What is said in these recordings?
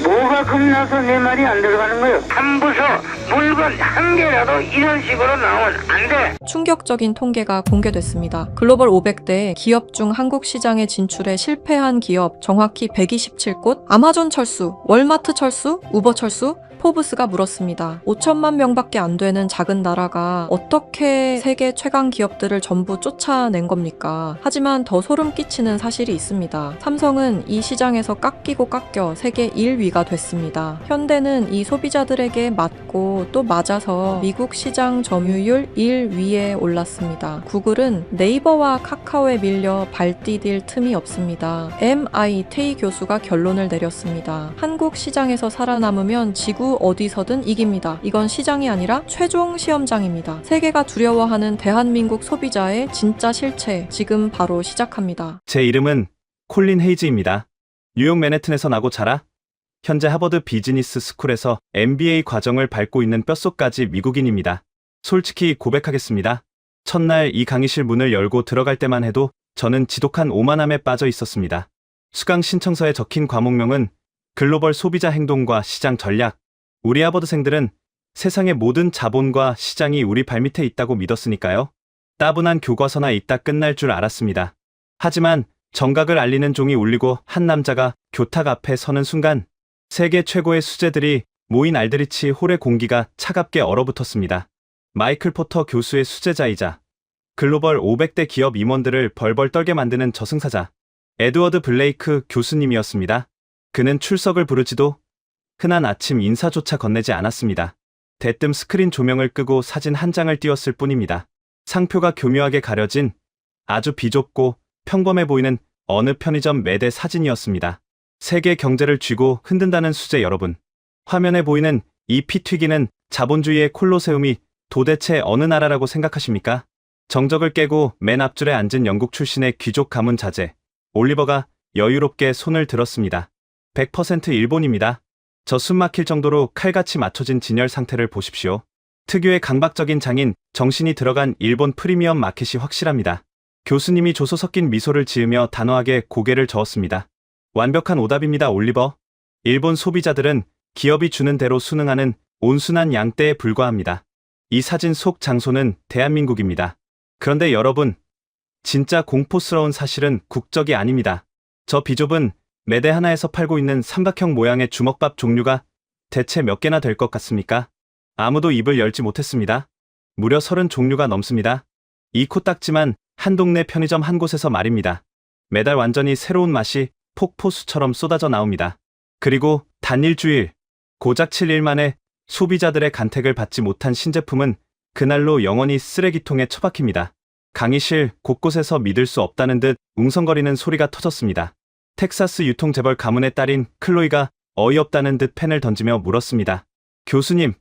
뭐가 겁나서 내 말이 안 들어가는 거예요? 한 부서 물건 한 개라도 이런 식으로 나오면 안 돼. 충격적인 통계가 공개됐습니다. 글로벌 500대 기업 중 한국 시장에 진출에 실패한 기업 정확히 127곳, 아마존 철수, 월마트 철수, 우버 철수, 포브스가 물었습니다. 5천만 명밖에 안 되는 작은 나라가 어떻게 세계 최강 기업들을 전부 쫓아낸 겁니까? 하지만 더 소름 끼치는 사실이 있습니다. 삼성은 이 시장에서 깎이고 깎여 세계 1위가 됐습니다. 현대는 이 소비자들에게 맞고 또 맞아서 미국 시장 점유율 1위에 올랐습니다. 구글은 네이버와 카카오에 밀려 발디딜 틈이 없습니다. MIT 교수가 결론을 내렸습니다. 한국 시장에서 살아남으면 지구 어디서든 이깁니다. 이건 시장이 아니라 최종 시험장입니다. 세계가 두려워하는 대한민국 소비자의 진짜 실체, 지금 바로 시작합니다. 제 이름은 콜린 헤이즈입니다. 뉴욕 맨해튼에서 나고 자라 현재 하버드 비즈니스 스쿨에서 MBA 과정을 밟고 있는 뼛속까지 미국인입니다. 솔직히 고백하겠습니다. 첫날 이 강의실 문을 열고 들어갈 때만 해도 저는 지독한 오만함에 빠져 있었습니다. 수강 신청서에 적힌 과목명은 글로벌 소비자 행동과 시장 전략. 우리 하버드생들은 세상의 모든 자본과 시장이 우리 발밑에 있다고 믿었으니까요. 따분한 교과서나 읽다 끝날 줄 알았습니다. 하지만 정각을 알리는 종이 울리고 한 남자가 교탁 앞에 서는 순간 세계 최고의 수재들이 모인 알드리치 홀의 공기가 차갑게 얼어붙었습니다. 마이클 포터 교수의 수제자이자 글로벌 500대 기업 임원들을 벌벌 떨게 만드는 저승사자 에드워드 블레이크 교수님이었습니다. 그는 출석을 부르지도 흔한 아침 인사조차 건네지 않았습니다. 대뜸 스크린 조명을 끄고 사진 한 장을 띄웠을 뿐입니다. 상표가 교묘하게 가려진 아주 비좁고 평범해 보이는 어느 편의점 매대 사진이었습니다. 세계 경제를 쥐고 흔든다는 수제 여러분. 화면에 보이는 이 피 튀기는 자본주의의 콜로세움이 도대체 어느 나라라고 생각하십니까? 정적을 깨고 맨 앞줄에 앉은 영국 출신의 귀족 가문 자제 올리버가 여유롭게 손을 들었습니다. 100% 일본입니다. 저 숨막힐 정도로 칼같이 맞춰진 진열 상태를 보십시오. 특유의 강박적인 장인, 정신이 들어간 일본 프리미엄 마켓이 확실합니다. 교수님이 조소 섞인 미소를 지으며 단호하게 고개를 저었습니다. 완벽한 오답입니다, 올리버. 일본 소비자들은 기업이 주는 대로 순응하는 온순한 양떼에 불과합니다. 이 사진 속 장소는 대한민국입니다. 그런데 여러분, 진짜 공포스러운 사실은 국적이 아닙니다. 저 비좁은 매대 하나에서 팔고 있는 삼각형 모양의 주먹밥 종류가 대체 몇 개나 될 것 같습니까? 아무도 입을 열지 못했습니다. 무려 30 종류가 넘습니다. 이 코딱지만 한 동네 편의점 한 곳에서 말입니다. 매달 완전히 새로운 맛이 폭포수처럼 쏟아져 나옵니다. 그리고 단 일주일, 고작 7일 만에 소비자들의 간택을 받지 못한 신제품은 그날로 영원히 쓰레기통에 처박힙니다. 강의실 곳곳에서 믿을 수 없다는 듯 웅성거리는 소리가 터졌습니다. 텍사스 유통재벌 가문의 딸인 클로이가 어이없다는 듯 펜을 던지며 물었습니다. 교수님,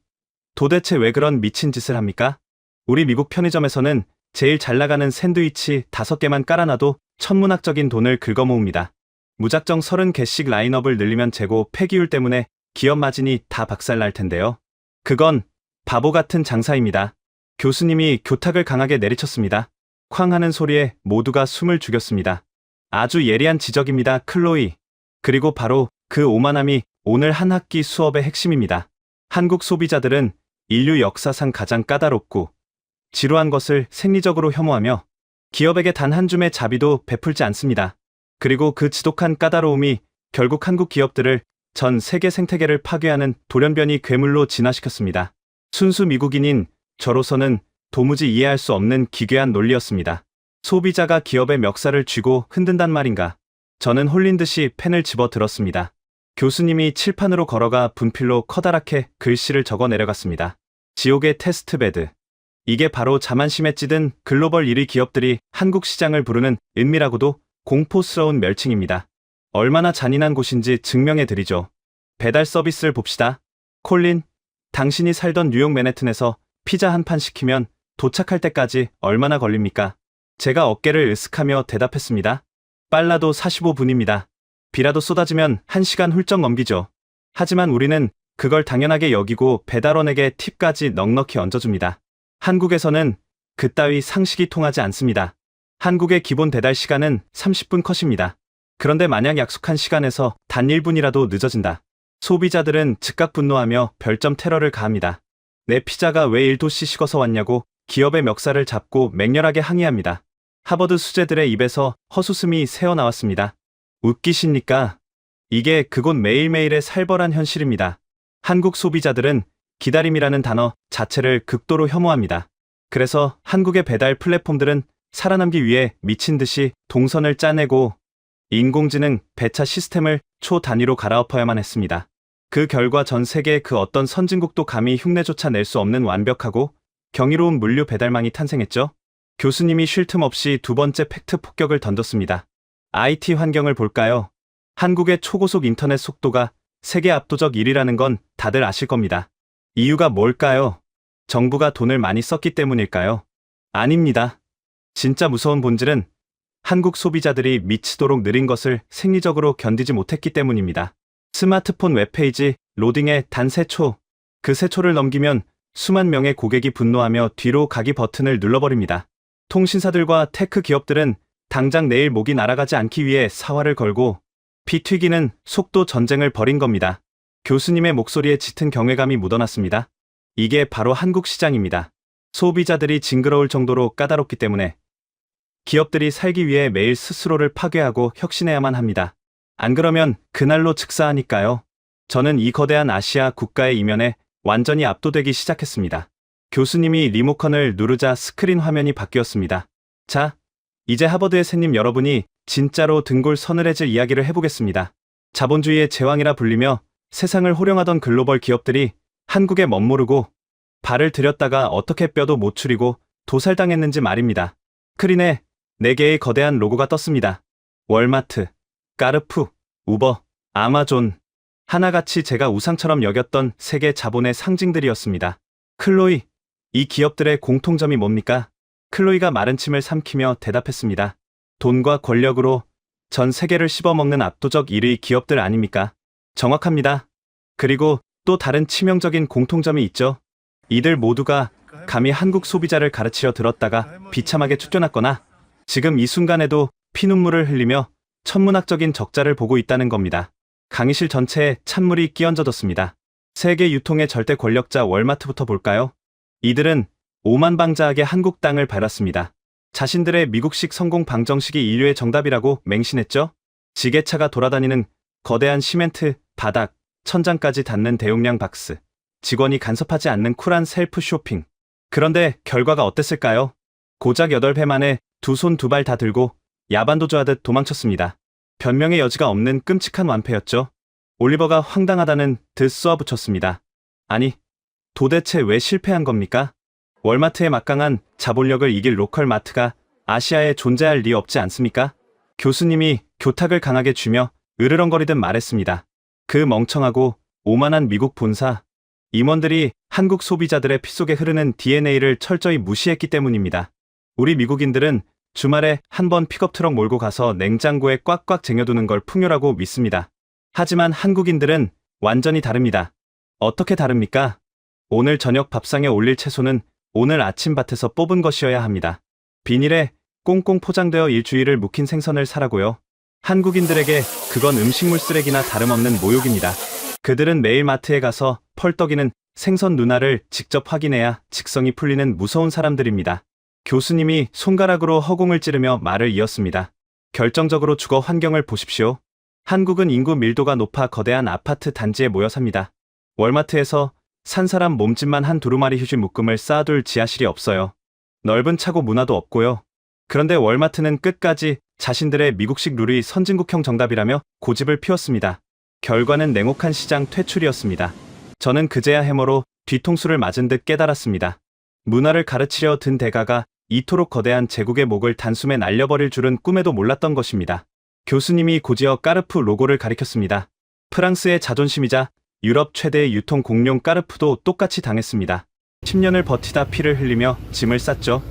도대체 왜 그런 미친 짓을 합니까? 우리 미국 편의점에서는 제일 잘 나가는 샌드위치 5개만 깔아놔도 천문학적인 돈을 긁어모읍니다. 무작정 30개씩 라인업을 늘리면 재고 폐기율 때문에 기업 마진이 다 박살날 텐데요. 그건 바보 같은 장사입니다. 교수님이 교탁을 강하게 내리쳤습니다. 쾅 하는 소리에 모두가 숨을 죽였습니다. 아주 예리한 지적입니다, 클로이. 그리고 바로 그 오만함이 오늘 한 학기 수업의 핵심입니다. 한국 소비자들은 인류 역사상 가장 까다롭고 지루한 것을 생리적으로 혐오하며 기업에게 단 한 줌의 자비도 베풀지 않습니다. 그리고 그 지독한 까다로움이 결국 한국 기업들을 전 세계 생태계를 파괴하는 돌연변이 괴물로 진화시켰습니다. 순수 미국인인 저로서는 도무지 이해할 수 없는 기괴한 논리였습니다. 소비자가 기업의 멱살을 쥐고 흔든단 말인가. 저는 홀린 듯이 펜을 집어 들었습니다. 교수님이 칠판으로 걸어가 분필로 커다랗게 글씨를 적어 내려갔습니다. 지옥의 테스트베드. 이게 바로 자만심에 찌든 글로벌 1위 기업들이 한국 시장을 부르는 은밀하고도 공포스러운 멸칭입니다. 얼마나 잔인한 곳인지 증명해드리죠. 배달 서비스를 봅시다. 콜린, 당신이 살던 뉴욕 맨해튼에서 피자 한 판 시키면 도착할 때까지 얼마나 걸립니까? 제가 어깨를 으쓱하며 대답했습니다. 빨라도 45분입니다. 비라도 쏟아지면 1시간 훌쩍 넘기죠. 하지만 우리는 그걸 당연하게 여기고 배달원에게 팁까지 넉넉히 얹어줍니다. 한국에서는 그따위 상식이 통하지 않습니다. 한국의 기본 배달 시간은 30분 컷입니다. 그런데 만약 약속한 시간에서 단 1분이라도 늦어진다. 소비자들은 즉각 분노하며 별점 테러를 가합니다. 내 피자가 왜 1도씨 식어서 왔냐고 기업의 멱살을 잡고 맹렬하게 항의합니다. 하버드 수재들의 입에서 헛웃음이 새어나왔습니다. 웃기십니까? 이게 그곳 매일매일의 살벌한 현실입니다. 한국 소비자들은 기다림이라는 단어 자체를 극도로 혐오합니다. 그래서 한국의 배달 플랫폼들은 살아남기 위해 미친 듯이 동선을 짜내고 인공지능 배차 시스템을 초 단위로 갈아엎어야만 했습니다. 그 결과 전 세계의 그 어떤 선진국도 감히 흉내조차 낼 수 없는 완벽하고 경이로운 물류 배달망이 탄생했죠. 교수님이 쉴 틈 없이 두 번째 팩트 폭격을 던졌습니다. IT 환경을 볼까요? 한국의 초고속 인터넷 속도가 세계 압도적 1위라는 건 다들 아실 겁니다. 이유가 뭘까요? 정부가 돈을 많이 썼기 때문일까요? 아닙니다. 진짜 무서운 본질은 한국 소비자들이 미치도록 느린 것을 생리적으로 견디지 못했기 때문입니다. 스마트폰 웹페이지 로딩에 단 3초, 그 3초를 넘기면 수만 명의 고객이 분노하며 뒤로 가기 버튼을 눌러버립니다. 통신사들과 테크 기업들은 당장 내일 목이 날아가지 않기 위해 사활을 걸고 피 튀기는 속도 전쟁을 벌인 겁니다. 교수님의 목소리에 짙은 경외감이 묻어났습니다. 이게 바로 한국 시장입니다. 소비자들이 징그러울 정도로 까다롭기 때문에 기업들이 살기 위해 매일 스스로를 파괴하고 혁신해야만 합니다. 안 그러면 그날로 즉사하니까요. 저는 이 거대한 아시아 국가의 이면에 완전히 압도되기 시작했습니다. 교수님이 리모컨을 누르자 스크린 화면이 바뀌었습니다. 자, 이제 하버드의 새님 여러분이 진짜로 등골 서늘해질 이야기를 해보겠습니다. 자본주의의 제왕이라 불리며 세상을 호령하던 글로벌 기업들이 한국에 멋모르고 발을 들였다가 어떻게 뼈도 못 추리고 도살당했는지 말입니다. 스크린에 4개의 거대한 로고가 떴습니다. 월마트, 까르푸, 우버, 아마존. 하나같이 제가 우상처럼 여겼던 세계 자본의 상징들이었습니다. 클로이, 이 기업들의 공통점이 뭡니까? 클로이가 마른 침을 삼키며 대답했습니다. 돈과 권력으로 전 세계를 씹어먹는 압도적 1위 기업들 아닙니까? 정확합니다. 그리고 또 다른 치명적인 공통점이 있죠. 이들 모두가 감히 한국 소비자를 가르치려 들었다가 비참하게 쫓겨났거나 지금 이 순간에도 피눈물을 흘리며 천문학적인 적자를 보고 있다는 겁니다. 강의실 전체에 찬물이 끼얹어졌습니다. 세계 유통의 절대 권력자 월마트부터 볼까요? 이들은 오만방자하게 한국 땅을 밟았습니다. 자신들의 미국식 성공 방정식이 인류의 정답이라고 맹신했죠. 지게차가 돌아다니는 거대한 시멘트 바닥, 천장까지 닿는 대용량 박스, 직원이 간섭하지 않는 쿨한 셀프 쇼핑. 그런데 결과가 어땠을까요? 고작 8회 만에 두 손 두 발 다 들고 야반도주하듯 도망쳤습니다. 변명의 여지가 없는 끔찍한 완패였죠. 올리버가 황당하다는 듯 쏘아붙였습니다. 아니, 도대체 왜 실패한 겁니까? 월마트의 막강한 자본력을 이길 로컬 마트가 아시아에 존재할 리 없지 않습니까? 교수님이 교탁을 강하게 쥐며 으르렁거리듯 말했습니다. 그 멍청하고 오만한 미국 본사, 임원들이 한국 소비자들의 피 속에 흐르는 DNA를 철저히 무시했기 때문입니다. 우리 미국인들은 주말에 한번 픽업트럭 몰고 가서 냉장고에 꽉꽉 쟁여두는 걸 풍요라고 믿습니다. 하지만 한국인들은 완전히 다릅니다. 어떻게 다릅니까? 오늘 저녁 밥상에 올릴 채소는 오늘 아침 밭에서 뽑은 것이어야 합니다. 비닐에 꽁꽁 포장되어 일주일을 묵힌 생선을 사라고요. 한국인들에게 그건 음식물 쓰레기나 다름없는 모욕입니다. 그들은 매일 마트에 가서 펄떡이는 생선 누나를 직접 확인해야 직성이 풀리는 무서운 사람들입니다. 교수님이 손가락으로 허공을 찌르며 말을 이었습니다. 결정적으로 주거 환경을 보십시오. 한국은 인구 밀도가 높아 거대한 아파트 단지에 모여 삽니다. 월마트에서 산 사람 몸집만 한 두루마리 휴지 묶음을 쌓아둘 지하실이 없어요. 넓은 차고 문화도 없고요. 그런데 월마트는 끝까지 자신들의 미국식 룰이 선진국형 정답이라며 고집을 피웠습니다. 결과는 냉혹한 시장 퇴출이었습니다. 저는 그제야 해머로 뒤통수를 맞은 듯 깨달았습니다. 문화를 가르치려 든 대가가 이토록 거대한 제국의 목을 단숨에 날려버릴 줄은 꿈에도 몰랐던 것입니다. 교수님이 고지어 까르푸 로고를 가리켰습니다. 프랑스의 자존심이자 유럽 최대의 유통 공룡 까르푸도 똑같이 당했습니다. 10년을 버티다 피를 흘리며 짐을 쌌죠.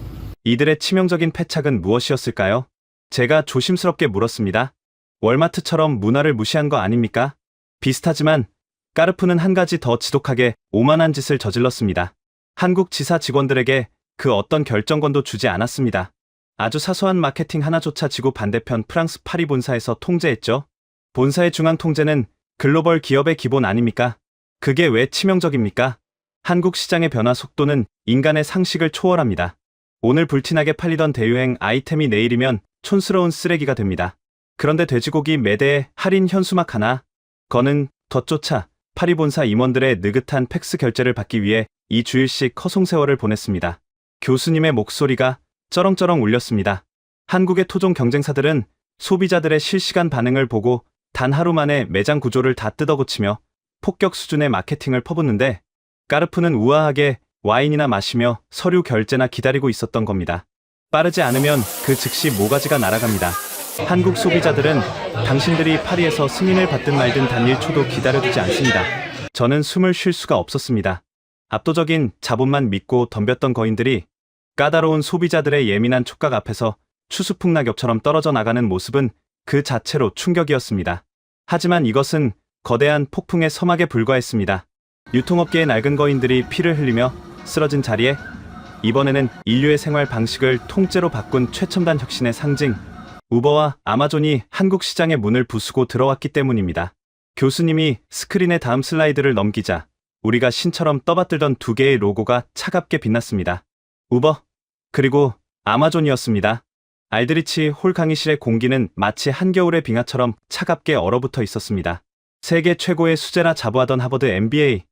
이들의 치명적인 패착은 무엇이었을까요? 제가 조심스럽게 물었습니다. 월마트처럼 문화를 무시한 거 아닙니까? 비슷하지만 까르푸는 한 가지 더 지독하게 오만한 짓을 저질렀습니다. 한국 지사 직원들에게 그 어떤 결정권도 주지 않았습니다. 아주 사소한 마케팅 하나조차 지구 반대편 프랑스 파리 본사에서 통제했죠. 본사의 중앙 통제는 글로벌 기업의 기본 아닙니까? 그게 왜 치명적입니까? 한국 시장의 변화 속도는 인간의 상식을 초월합니다. 오늘 불티나게 팔리던 대유행 아이템이 내일이면 촌스러운 쓰레기가 됩니다. 그런데 돼지고기 매대에 할인 현수막 하나 거는 덧조차 파리본사 임원들의 느긋한 팩스 결제를 받기 위해 2주일씩 허송세월을 보냈습니다. 교수님의 목소리가 쩌렁쩌렁 울렸습니다. 한국의 토종 경쟁사들은 소비자들의 실시간 반응을 보고 단 하루 만에 매장 구조를 다 뜯어고치며 폭격 수준의 마케팅을 퍼붓는데 까르푸는 우아하게 와인이나 마시며 서류 결제나 기다리고 있었던 겁니다. 빠르지 않으면 그 즉시 모가지가 날아갑니다. 한국 소비자들은 당신들이 파리에서 승인을 받든 말든 단 1초도 기다려주지 않습니다. 저는 숨을 쉴 수가 없었습니다. 압도적인 자본만 믿고 덤볐던 거인들이 까다로운 소비자들의 예민한 촉각 앞에서 추수풍낙엽처럼 떨어져 나가는 모습은 그 자체로 충격이었습니다. 하지만 이것은 거대한 폭풍의 서막에 불과했습니다. 유통업계의 낡은 거인들이 피를 흘리며 쓰러진 자리에 이번에는 인류의 생활 방식을 통째로 바꾼 최첨단 혁신의 상징 우버와 아마존이 한국 시장의 문을 부수고 들어왔기 때문입니다. 교수님이 스크린의 다음 슬라이드를 넘기자 우리가 신처럼 떠받들던 두 개의 로고가 차갑게 빛났습니다. 우버 그리고 아마존이었습니다. 알드리치 홀 강의실의 공기는 마치 한겨울의 빙하처럼 차갑게 얼어붙어 있었습니다. 세계 최고의 수재라 자부하던 하버드 MBA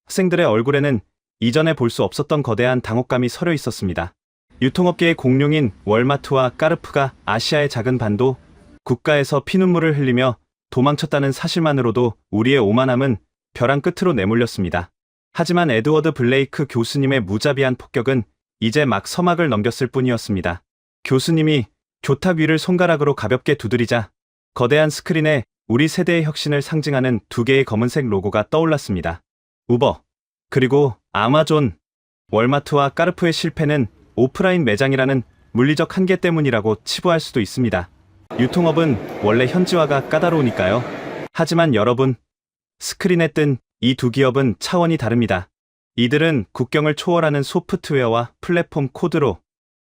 학생들의 얼굴에는 이전에 볼 수 없었던 거대한 당혹감이 서려 있었습니다. 유통업계의 공룡인 월마트와 까르푸가 아시아의 작은 반도 국가에서 피눈물을 흘리며 도망쳤다는 사실만으로도 우리의 오만함은 벼랑 끝으로 내몰렸습니다. 하지만 에드워드 블레이크 교수님의 무자비한 폭격은 이제 막 서막을 넘겼을 뿐이었습니다. 교수님이 교탁 위를 손가락으로 가볍게 두드리자 거대한 스크린에 우리 세대의 혁신을 상징하는 두 개의 검은색 로고가 떠올랐습니다. 우버, 그리고 아마존, 월마트와 까르푸의 실패는 오프라인 매장이라는 물리적 한계 때문이라고 치부할 수도 있습니다. 유통업은 원래 현지화가 까다로우니까요. 하지만 여러분, 스크린에 뜬 이 두 기업은 차원이 다릅니다. 이들은 국경을 초월하는 소프트웨어와 플랫폼 코드로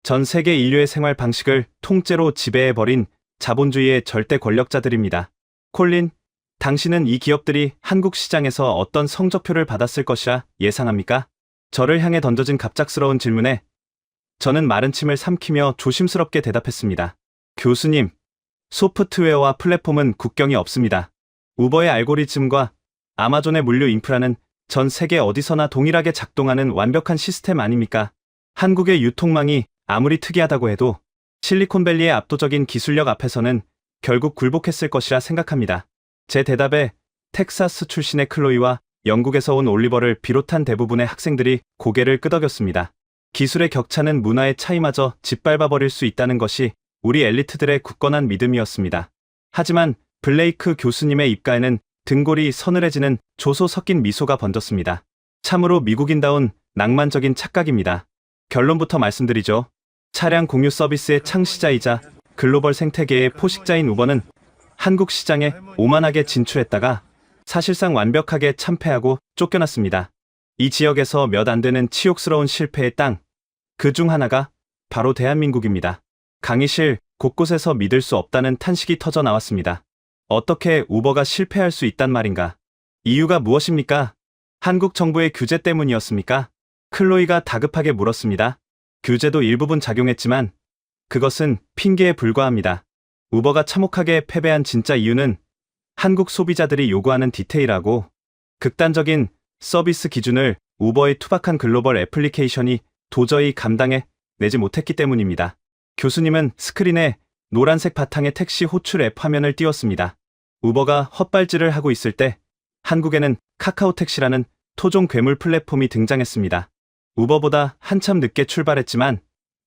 전 세계 인류의 생활 방식을 통째로 지배해버린 자본주의의 절대 권력자들입니다. 콜린, 당신은 이 기업들이 한국 시장에서 어떤 성적표를 받았을 것이라 예상합니까? 저를 향해 던져진 갑작스러운 질문에 저는 마른 침을 삼키며 조심스럽게 대답했습니다. 교수님, 소프트웨어와 플랫폼은 국경이 없습니다. 우버의 알고리즘과 아마존의 물류 인프라는 전 세계 어디서나 동일하게 작동하는 완벽한 시스템 아닙니까? 한국의 유통망이 아무리 특이하다고 해도 실리콘밸리의 압도적인 기술력 앞에서는 결국 굴복했을 것이라 생각합니다. 제 대답에 텍사스 출신의 클로이와 영국에서 온 올리버를 비롯한 대부분의 학생들이 고개를 끄덕였습니다. 기술의 격차는 문화의 차이마저 짓밟아버릴 수 있다는 것이 우리 엘리트들의 굳건한 믿음이었습니다. 하지만 블레이크 교수님의 입가에는 등골이 서늘해지는 조소 섞인 미소가 번졌습니다. 참으로 미국인다운 낭만적인 착각입니다. 결론부터 말씀드리죠. 차량 공유 서비스의 창시자이자 글로벌 생태계의 포식자인 우버는 한국 시장에 오만하게 진출했다가 사실상 완벽하게 참패하고 쫓겨났습니다. 이 지역에서 몇 안 되는 치욕스러운 실패의 땅, 그 중 하나가 바로 대한민국입니다. 강의실 곳곳에서 믿을 수 없다는 탄식이 터져 나왔습니다. 어떻게 우버가 실패할 수 있단 말인가? 이유가 무엇입니까? 한국 정부의 규제 때문이었습니까? 클로이가 다급하게 물었습니다. 규제도 일부분 작용했지만 그것은 핑계에 불과합니다. 우버가 참혹하게 패배한 진짜 이유는 한국 소비자들이 요구하는 디테일하고 극단적인 서비스 기준을 우버의 투박한 글로벌 애플리케이션이 도저히 감당해 내지 못했기 때문입니다. 교수님은 스크린에 노란색 바탕의 택시 호출 앱 화면을 띄웠습니다. 우버가 헛발질을 하고 있을 때 한국에는 카카오 택시라는 토종 괴물 플랫폼이 등장했습니다. 우버보다 한참 늦게 출발했지만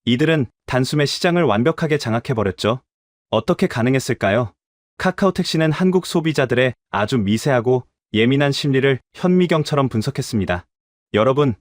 이들은 단숨에 시장을 완벽하게 장악해버렸죠. 어떻게 가능했을까요? 카카오 택시는 한국 소비자들의 아주 미세하고 예민한 심리를 현미경처럼 분석했습니다. 여러분,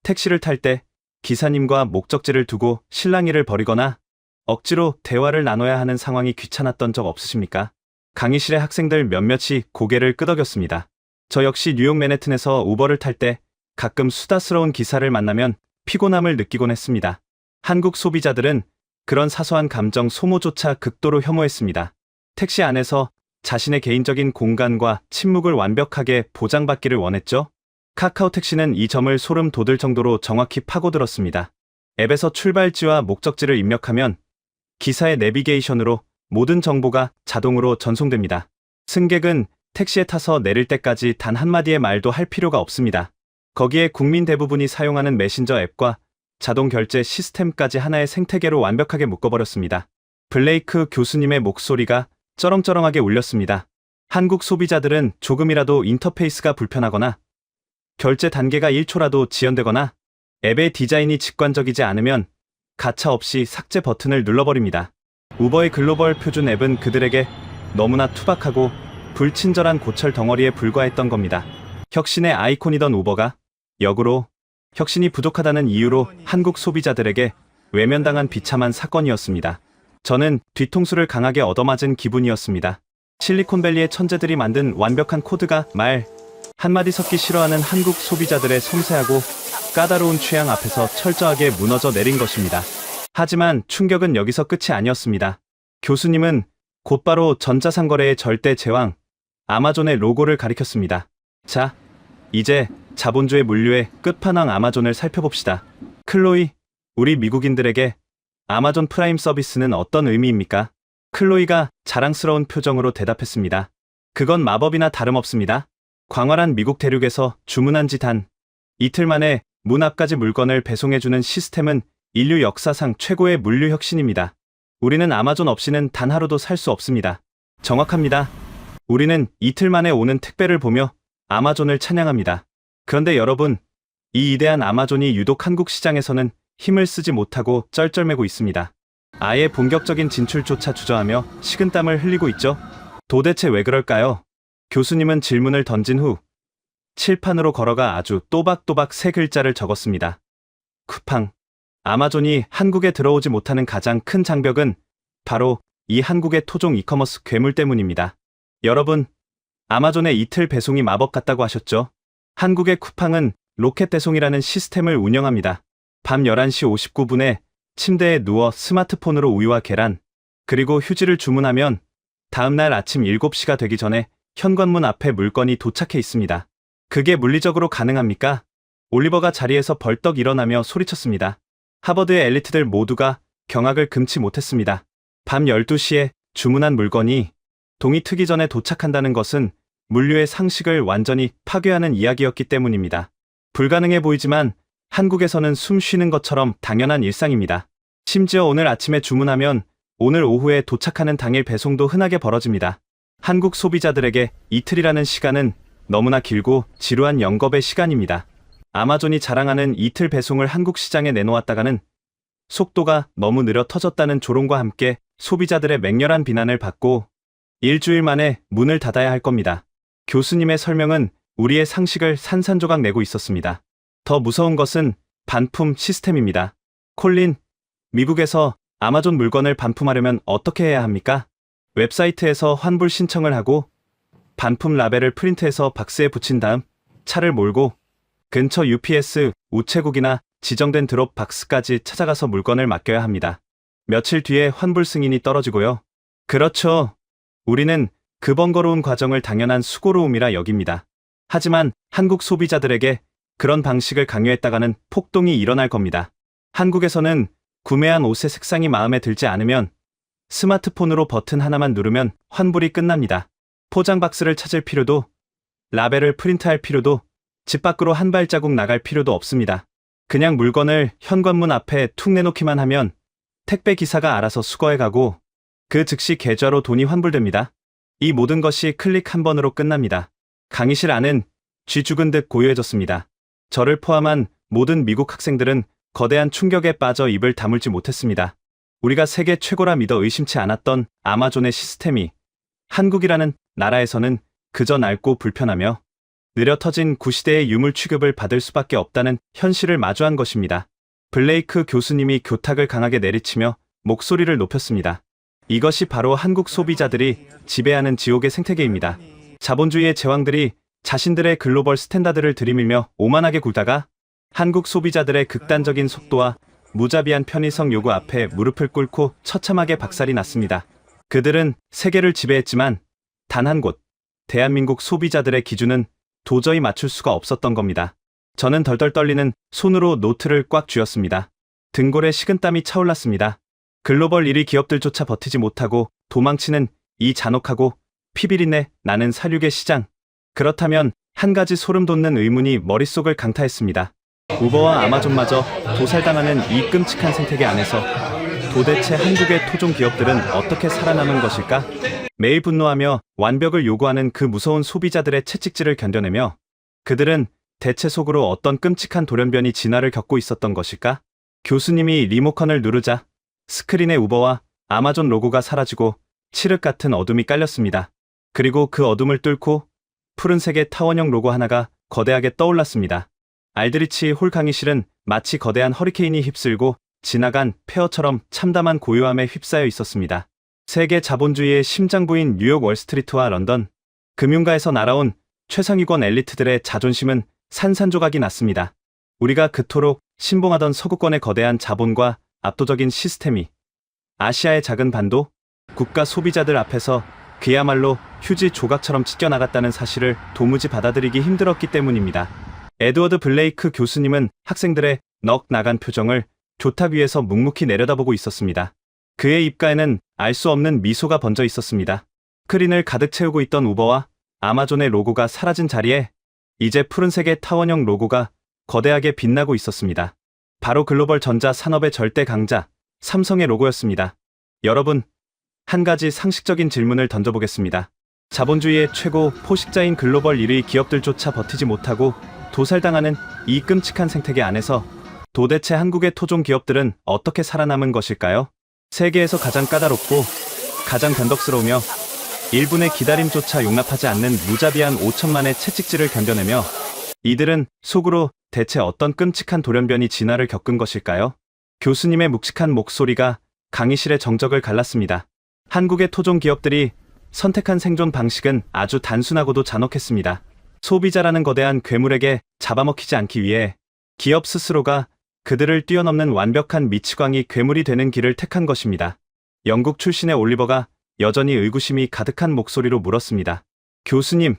택시를 탈 때 기사님과 목적지를 두고 실랑이를 벌이거나 억지로 대화를 나눠야 하는 상황이 귀찮았던 적 없으십니까? 강의실의 학생들 몇몇이 고개를 끄덕였습니다. 저 역시 뉴욕 맨해튼에서 우버를 탈 때 가끔 수다스러운 기사를 만나면 피곤함을 느끼곤 했습니다. 한국 소비자들은 그런 사소한 감정 소모조차 극도로 혐오했습니다. 택시 안에서 자신의 개인적인 공간과 침묵을 완벽하게 보장받기를 원했죠. 카카오택시는 이 점을 소름 돋을 정도로 정확히 파고들었습니다. 앱에서 출발지와 목적지를 입력하면 기사의 내비게이션으로 모든 정보가 자동으로 전송됩니다. 승객은 택시에 타서 내릴 때까지 단 한마디의 말도 할 필요가 없습니다. 거기에 국민 대부분이 사용하는 메신저 앱과 자동 결제 시스템까지 하나의 생태계로 완벽하게 묶어버렸습니다. 블레이크 교수님의 목소리가 쩌렁쩌렁하게 울렸습니다. 한국 소비자들은 조금이라도 인터페이스가 불편하거나 결제 단계가 1초라도 지연되거나 앱의 디자인이 직관적이지 않으면 가차없이 삭제 버튼을 눌러버립니다. 우버의 글로벌 표준 앱은 그들에게 너무나 투박하고 불친절한 고철 덩어리에 불과했던 겁니다. 혁신의 아이콘이던 우버가 역으로 혁신이 부족하다는 이유로 한국 소비자들에게 외면당한 비참한 사건이었습니다. 저는 뒤통수를 강하게 얻어맞은 기분이었습니다. 실리콘밸리의 천재들이 만든 완벽한 코드가 말 한마디 섞기 싫어하는 한국 소비자들의 섬세하고 까다로운 취향 앞에서 철저하게 무너져 내린 것입니다. 하지만 충격은 여기서 끝이 아니었습니다. 교수님은 곧바로 전자상거래의 절대 제왕, 아마존의 로고를 가리켰습니다. 자, 이제 자본주의 물류의 끝판왕 아마존을 살펴봅시다. 클로이, 우리 미국인들에게 아마존 프라임 서비스는 어떤 의미입니까? 클로이가 자랑스러운 표정으로 대답했습니다. 그건 마법이나 다름없습니다. 광활한 미국 대륙에서 주문한 지 단 이틀 만에 문 앞까지 물건을 배송해주는 시스템은 인류 역사상 최고의 물류 혁신입니다. 우리는 아마존 없이는 단 하루도 살 수 없습니다. 정확합니다. 우리는 이틀 만에 오는 택배를 보며 아마존을 찬양합니다. 그런데 여러분, 이 위대한 아마존이 유독 한국 시장에서는 힘을 쓰지 못하고 쩔쩔매고 있습니다. 아예 본격적인 진출조차 주저하며 식은땀을 흘리고 있죠. 도대체 왜 그럴까요? 교수님은 질문을 던진 후 칠판으로 걸어가 아주 또박또박 세 글자를 적었습니다. 쿠팡. 아마존이 한국에 들어오지 못하는 가장 큰 장벽은 바로 이 한국의 토종 이커머스 괴물 때문입니다. 여러분, 아마존의 이틀 배송이 마법 같다고 하셨죠? 한국의 쿠팡은 로켓 배송이라는 시스템을 운영합니다. 밤 11시 59분에 침대에 누워 스마트폰으로 우유와 계란, 그리고 휴지를 주문하면 다음날 아침 7시가 되기 전에 현관문 앞에 물건이 도착해 있습니다. 그게 물리적으로 가능합니까? 올리버가 자리에서 벌떡 일어나며 소리쳤습니다. 하버드의 엘리트들 모두가 경악을 금치 못했습니다. 밤 12시에 주문한 물건이 동이 트기 전에 도착한다는 것은 물류의 상식을 완전히 파괴하는 이야기였기 때문입니다. 불가능해 보이지만 한국에서는 숨 쉬는 것처럼 당연한 일상입니다. 심지어 오늘 아침에 주문하면 오늘 오후에 도착하는 당일 배송도 흔하게 벌어집니다. 한국 소비자들에게 이틀이라는 시간은 너무나 길고 지루한 영겁의 시간입니다. 아마존이 자랑하는 이틀 배송을 한국 시장에 내놓았다가는 속도가 너무 느려 터졌다는 조롱과 함께 소비자들의 맹렬한 비난을 받고 일주일 만에 문을 닫아야 할 겁니다. 교수님의 설명은 우리의 상식을 산산조각 내고 있었습니다. 더 무서운 것은 반품 시스템입니다. 콜린, 미국에서 아마존 물건을 반품하려면 어떻게 해야 합니까? 웹사이트에서 환불 신청을 하고 반품 라벨을 프린트해서 박스에 붙인 다음 차를 몰고 근처 UPS, 우체국이나 지정된 드롭 박스까지 찾아가서 물건을 맡겨야 합니다. 며칠 뒤에 환불 승인이 떨어지고요. 그렇죠. 우리는 그 번거로운 과정을 당연한 수고로움이라 여깁니다. 하지만 한국 소비자들에게 그런 방식을 강요했다가는 폭동이 일어날 겁니다. 한국에서는 구매한 옷의 색상이 마음에 들지 않으면 스마트폰으로 버튼 하나만 누르면 환불이 끝납니다. 포장 박스를 찾을 필요도, 라벨을 프린트할 필요도, 집 밖으로 한 발자국 나갈 필요도 없습니다. 그냥 물건을 현관문 앞에 툭 내놓기만 하면 택배 기사가 알아서 수거해가고 그 즉시 계좌로 돈이 환불됩니다. 이 모든 것이 클릭 한 번으로 끝납니다. 강의실 안은 쥐 죽은 듯 고요해졌습니다. 저를 포함한 모든 미국 학생들은 거대한 충격에 빠져 입을 다물지 못했습니다. 우리가 세계 최고라 믿어 의심치 않았던 아마존의 시스템이 한국이라는 나라에서는 그저 낡고 불편하며 느려 터진 구시대의 유물 취급을 받을 수밖에 없다는 현실을 마주한 것입니다. 블레이크 교수님이 교탁을 강하게 내리치며 목소리를 높였습니다. 이것이 바로 한국 소비자들이 지배하는 지옥의 생태계입니다. 자본주의의 제왕들이 자신들의 글로벌 스탠다드를 들이밀며 오만하게 굴다가 한국 소비자들의 극단적인 속도와 무자비한 편의성 요구 앞에 무릎을 꿇고 처참하게 박살이 났습니다. 그들은 세계를 지배했지만 단 한 곳, 대한민국 소비자들의 기준은 도저히 맞출 수가 없었던 겁니다. 저는 덜덜 떨리는 손으로 노트를 꽉 쥐었습니다. 등골에 식은땀이 차올랐습니다. 글로벌 1위 기업들조차 버티지 못하고 도망치는 이 잔혹하고 피비린내 나는 사륙의 시장. 그렇다면 한 가지 소름 돋는 의문이 머릿속을 강타했습니다. 우버와 아마존마저 도살당하는 이 끔찍한 생태계 안에서 도대체 한국의 토종 기업들은 어떻게 살아남은 것일까? 매일 분노하며 완벽을 요구하는 그 무서운 소비자들의 채찍질을 견뎌내며 그들은 대체 속으로 어떤 끔찍한 돌연변이 진화를 겪고 있었던 것일까? 교수님이 리모컨을 누르자 스크린에 우버와 아마존 로고가 사라지고 칠흑 같은 어둠이 깔렸습니다. 그리고 그 어둠을 뚫고 푸른색의 타원형 로고 하나가 거대하게 떠올랐습니다. 알드리치 홀 강의실은 마치 거대한 허리케인이 휩쓸고 지나간 폐허처럼 참담한 고요함에 휩싸여 있었습니다. 세계 자본주의의 심장부인 뉴욕 월스트리트와 런던, 금융가에서 날아온 최상위권 엘리트들의 자존심은 산산조각이 났습니다. 우리가 그토록 신봉하던 서구권의 거대한 자본과 압도적인 시스템이 아시아의 작은 반도, 국가 소비자들 앞에서 그야말로 휴지 조각처럼 찢겨나갔다는 사실을 도무지 받아들이기 힘들었기 때문입니다. 에드워드 블레이크 교수님은 학생들의 넋 나간 표정을 교탁 위에서 묵묵히 내려다보고 있었습니다. 그의 입가에는 알 수 없는 미소가 번져 있었습니다. 스크린을 가득 채우고 있던 우버와 아마존의 로고가 사라진 자리에 이제 푸른색의 타원형 로고가 거대하게 빛나고 있었습니다. 바로 글로벌 전자 산업의 절대 강자, 삼성의 로고였습니다. 여러분, 한 가지 상식적인 질문을 던져보겠습니다. 자본주의의 최고 포식자인 글로벌 1위 기업들조차 버티지 못하고 도살당하는 이 끔찍한 생태계 안에서 도대체 한국의 토종 기업들은 어떻게 살아남은 것일까요? 세계에서 가장 까다롭고 가장 변덕스러우며 1분의 기다림조차 용납하지 않는 무자비한 5천만의 채찍질을 견뎌내며 이들은 속으로 대체 어떤 끔찍한 돌연변이 진화를 겪은 것일까요? 교수님의 묵직한 목소리가 강의실의 정적을 갈랐습니다. 한국의 토종 기업들이 선택한 생존 방식은 아주 단순하고도 잔혹했습니다. 소비자라는 거대한 괴물에게 잡아먹히지 않기 위해 기업 스스로가 그들을 뛰어넘는 완벽한 미치광이 괴물이 되는 길을 택한 것입니다. 영국 출신의 올리버가 여전히 의구심이 가득한 목소리로 물었습니다. 교수님,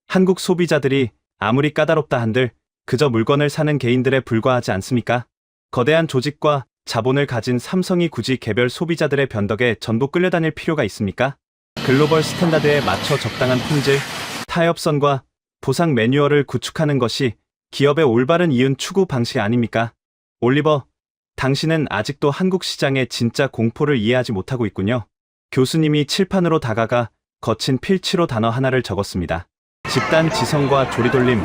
한국 소비자들이 아무리 까다롭다 한들 그저 물건을 사는 개인들에 불과하지 않습니까? 거대한 조직과 자본을 가진 삼성이 굳이 개별 소비자들의 변덕에 전부 끌려다닐 필요가 있습니까? 글로벌 스탠다드에 맞춰 적당한 품질, 타협선과 보상 매뉴얼을 구축하는 것이 기업의 올바른 이윤 추구 방식 아닙니까? 올리버, 당신은 아직도 한국 시장의 진짜 공포를 이해하지 못하고 있군요. 교수님이 칠판으로 다가가 거친 필치로 단어 하나를 적었습니다. 집단 지성과 조리돌림.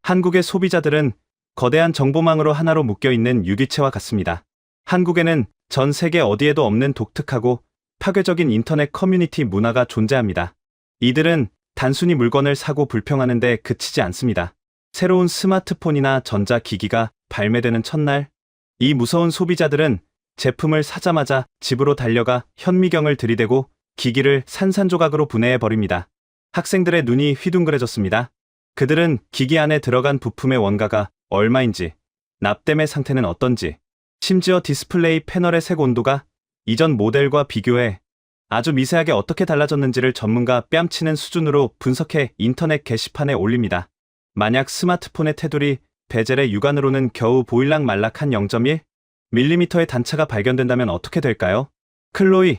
한국의 소비자들은 거대한 정보망으로 하나로 묶여있는 유기체와 같습니다. 한국에는 전 세계 어디에도 없는 독특하고 파괴적인 인터넷 커뮤니티 문화가 존재합니다. 이들은 단순히 물건을 사고 불평하는 데 그치지 않습니다. 새로운 스마트폰이나 전자기기가 발매되는 첫날, 이 무서운 소비자들은 제품을 사자마자 집으로 달려가 현미경을 들이대고 기기를 산산조각으로 분해해버립니다. 학생들의 눈이 휘둥그레졌습니다. 그들은 기기 안에 들어간 부품의 원가가 얼마인지, 납땜의 상태는 어떤지, 심지어 디스플레이 패널의 색 온도가 이전 모델과 비교해 아주 미세하게 어떻게 달라졌는지를 전문가 뺨치는 수준으로 분석해 인터넷 게시판에 올립니다. 만약 스마트폰의 테두리, 베젤의 육안으로는 겨우 보일락말락 한 0.1mm의 단차가 발견된다면 어떻게 될까요? 클로이,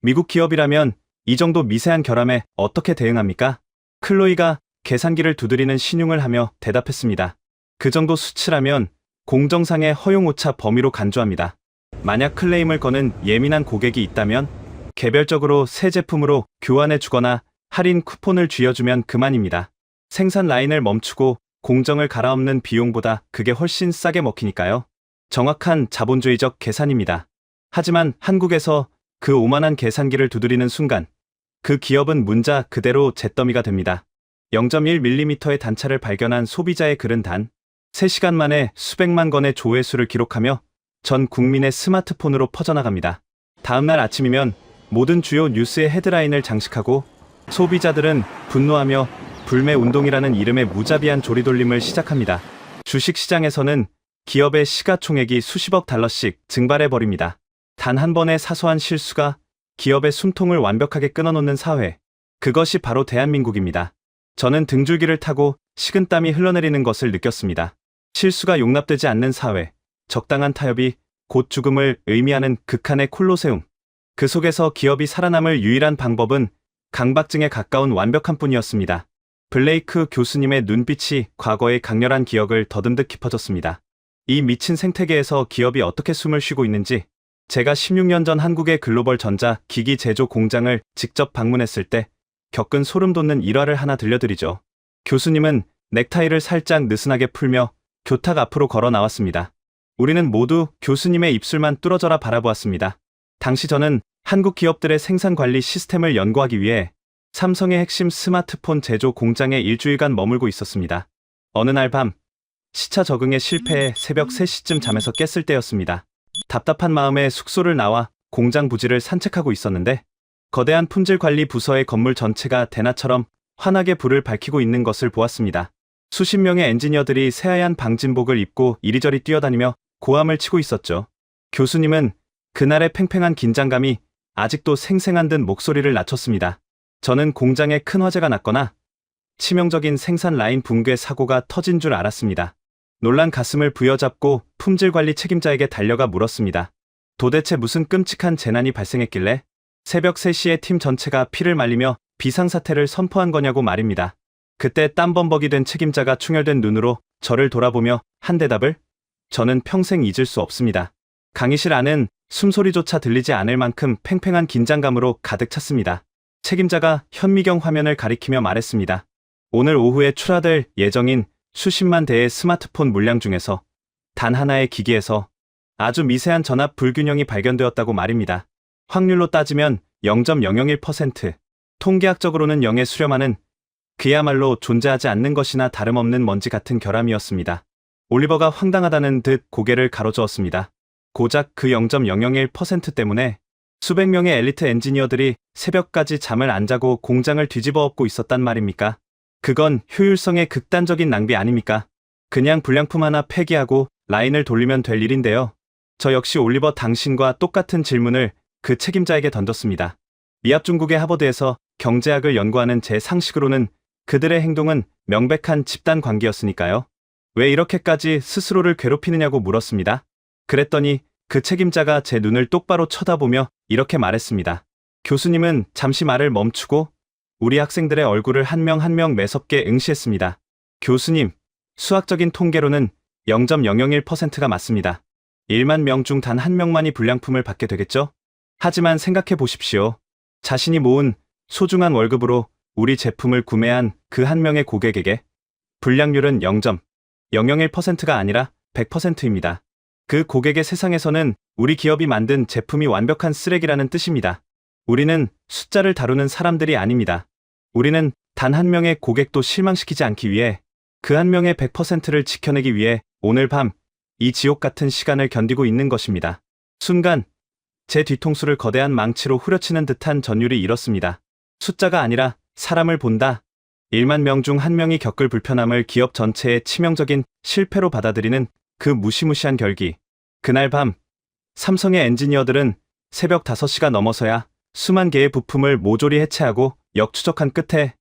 미국 기업이라면 이 정도 미세한 결함에 어떻게 대응합니까? 클로이가 계산기를 두드리는 신용을 하며 대답했습니다. 그 정도 수치라면 공정상의 허용오차 범위로 간주합니다. 만약 클레임을 거는 예민한 고객이 있다면 개별적으로 새 제품으로 교환해 주거나 할인 쿠폰을 쥐어주면 그만입니다. 생산 라인을 멈추고 공정을 갈아엎는 비용보다 그게 훨씬 싸게 먹히니까요. 정확한 자본주의적 계산입니다. 하지만 한국에서 그 오만한 계산기를 두드리는 순간 그 기업은 문자 그대로 잿더미가 됩니다. 0.1mm의 단차를 발견한 소비자의 글은 단 3시간 만에 수백만 건의 조회수를 기록하며 전 국민의 스마트폰으로 퍼져나갑니다. 다음날 아침이면 모든 주요 뉴스의 헤드라인을 장식하고 소비자들은 분노하며 불매운동이라는 이름의 무자비한 조리돌림을 시작합니다. 주식시장에서는 기업의 시가총액이 수십억 달러씩 증발해버립니다. 단 한 번의 사소한 실수가 기업의 숨통을 완벽하게 끊어놓는 사회. 그것이 바로 대한민국입니다. 저는 등줄기를 타고 식은땀이 흘러내리는 것을 느꼈습니다. 실수가 용납되지 않는 사회, 적당한 타협이 곧 죽음을 의미하는 극한의 콜로세움. 그 속에서 기업이 살아남을 유일한 방법은 강박증에 가까운 완벽함 뿐이었습니다. 블레이크 교수님의 눈빛이 과거의 강렬한 기억을 더듬듯 깊어졌습니다. 이 미친 생태계에서 기업이 어떻게 숨을 쉬고 있는지, 제가 16년 전 한국의 글로벌 전자 기기 제조 공장을 직접 방문했을 때 겪은 소름 돋는 일화를 하나 들려드리죠. 교수님은 넥타이를 살짝 느슨하게 풀며 교탁 앞으로 걸어 나왔습니다. 우리는 모두 교수님의 입술만 뚫어져라 바라보았습니다. 당시 저는 한국 기업들의 생산 관리 시스템을 연구하기 위해 삼성의 핵심 스마트폰 제조 공장에 일주일간 머물고 있었습니다. 어느 날 밤, 시차 적응에 실패해 새벽 3시쯤 잠에서 깼을 때였습니다. 답답한 마음에 숙소를 나와 공장 부지를 산책하고 있었는데 거대한 품질 관리 부서의 건물 전체가 대낮처럼 환하게 불을 밝히고 있는 것을 보았습니다. 수십 명의 엔지니어들이 새하얀 방진복을 입고 이리저리 뛰어다니며 고함을 치고 있었죠. 교수님은 그날의 팽팽한 긴장감이 아직도 생생한 듯 목소리를 낮췄습니다. 저는 공장에 큰 화재가 났거나 치명적인 생산 라인 붕괴 사고가 터진 줄 알았습니다. 놀란 가슴을 부여잡고 품질관리 책임자에게 달려가 물었습니다. 도대체 무슨 끔찍한 재난이 발생했길래 새벽 3시에 팀 전체가 피를 말리며 비상사태를 선포한 거냐고 말입니다. 그때 땀범벅이 된 책임자가 충혈된 눈으로 저를 돌아보며 한 대답을, 저는 평생 잊을 수 없습니다. 강의실 안은 숨소리조차 들리지 않을 만큼 팽팽한 긴장감으로 가득 찼습니다. 책임자가 현미경 화면을 가리키며 말했습니다. 오늘 오후에 출하될 예정인 수십만 대의 스마트폰 물량 중에서 단 하나의 기기에서 아주 미세한 전압 불균형이 발견되었다고 말입니다. 확률로 따지면 0.001%, 통계학적으로는 0에 수렴하는 그야말로 존재하지 않는 것이나 다름없는 먼지 같은 결함이었습니다. 올리버가 황당하다는 듯 고개를 가로저었습니다. 고작 그 0.001% 때문에 수백 명의 엘리트 엔지니어들이 새벽까지 잠을 안 자고 공장을 뒤집어 엎고 있었단 말입니까? 그건 효율성의 극단적인 낭비 아닙니까? 그냥 불량품 하나 폐기하고 라인을 돌리면 될 일인데요. 저 역시 올리버 당신과 똑같은 질문을 그 책임자에게 던졌습니다. 미합 중국의 하버드에서 경제학을 연구하는 제 상식으로는 그들의 행동은 명백한 집단 관계였으니까요. 왜 이렇게까지 스스로를 괴롭히느냐고 물었습니다. 그랬더니 그 책임자가 제 눈을 똑바로 쳐다보며 이렇게 말했습니다. 교수님은 잠시 말을 멈추고 우리 학생들의 얼굴을 한 명 한 명 매섭게 응시했습니다. 교수님, 수학적인 통계로는 0.001%가 맞습니다. 1만 명 중 단 한 명만이 불량품을 받게 되겠죠? 하지만 생각해 보십시오. 자신이 모은 소중한 월급으로 우리 제품을 구매한 그 한 명의 고객에게 불량률은 0.001%가 아니라 100%입니다. 그 고객의 세상에서는 우리 기업이 만든 제품이 완벽한 쓰레기라는 뜻입니다. 우리는 숫자를 다루는 사람들이 아닙니다. 우리는 단 한 명의 고객도 실망시키지 않기 위해 그 한 명의 100%를 지켜내기 위해 오늘 밤 이 지옥 같은 시간을 견디고 있는 것입니다. 순간 제 뒤통수를 거대한 망치로 후려치는 듯한 전율이 일었습니다. 숫자가 아니라 사람을 본다. 1만 명 중 한 명이 겪을 불편함을 기업 전체의 치명적인 실패로 받아들이는 그 무시무시한 결기. 그날 밤 삼성의 엔지니어들은 새벽 5시가 넘어서야 수만 개의 부품을 모조리 해체하고 역추적한 끝에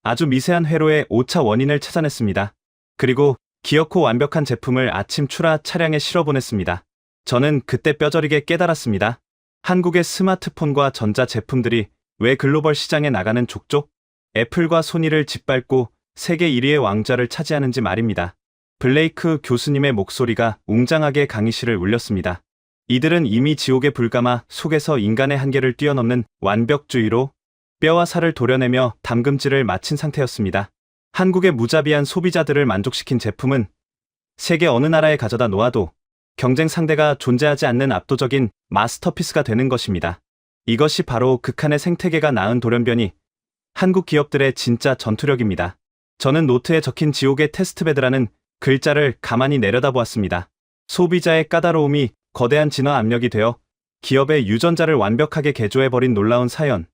아주 미세한 회로의 오차 원인을 찾아냈습니다. 그리고 기어코 완벽한 제품을 아침 출하 차량에 실어보냈습니다. 저는 그때 뼈저리게 깨달았습니다. 한국의 스마트폰과 전자 제품들이 왜 글로벌 시장에 나가는 족족 애플과 소니를 짓밟고 세계 1위의 왕좌를 차지하는지 말입니다. 블레이크 교수님의 목소리가 웅장하게 강의실을 울렸습니다. 이들은 이미 지옥에 불감아 속에서 인간의 한계를 뛰어넘는 완벽주의로 뼈와 살을 도려내며 담금질을 마친 상태였습니다. 한국의 무자비한 소비자들을 만족시킨 제품은 세계 어느 나라에 가져다 놓아도 경쟁 상대가 존재하지 않는 압도적인 마스터피스가 되는 것입니다. 이것이 바로 극한의 생태계가 낳은 돌연변이 한국 기업들의 진짜 전투력입니다. 저는 노트에 적힌 지옥의 테스트베드라는 글자를 가만히 내려다보았습니다. 소비자의 까다로움이 거대한 진화 압력이 되어 기업의 유전자를 완벽하게 개조해버린 놀라운 사연.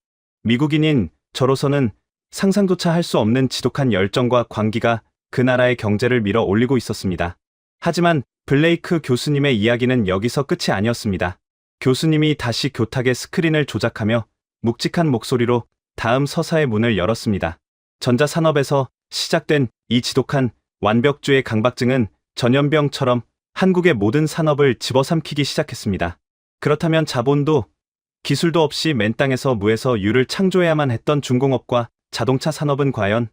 미국인인 저로서는 상상조차 할 수 없는 지독한 열정과 광기가 그 나라의 경제를 밀어 올리고 있었습니다. 하지만 블레이크 교수님의 이야기는 여기서 끝이 아니었습니다. 교수님이 다시 교탁의 스크린을 조작하며 묵직한 목소리로 다음 서사의 문을 열었습니다. 전자산업에서 시작된 이 지독한 완벽주의 강박증은 전염병처럼 한국의 모든 산업을 집어삼키기 시작했습니다. 그렇다면 자본도 기술도 없이 맨 땅에서 무에서 유를 창조해야만 했던 중공업과 자동차 산업은 과연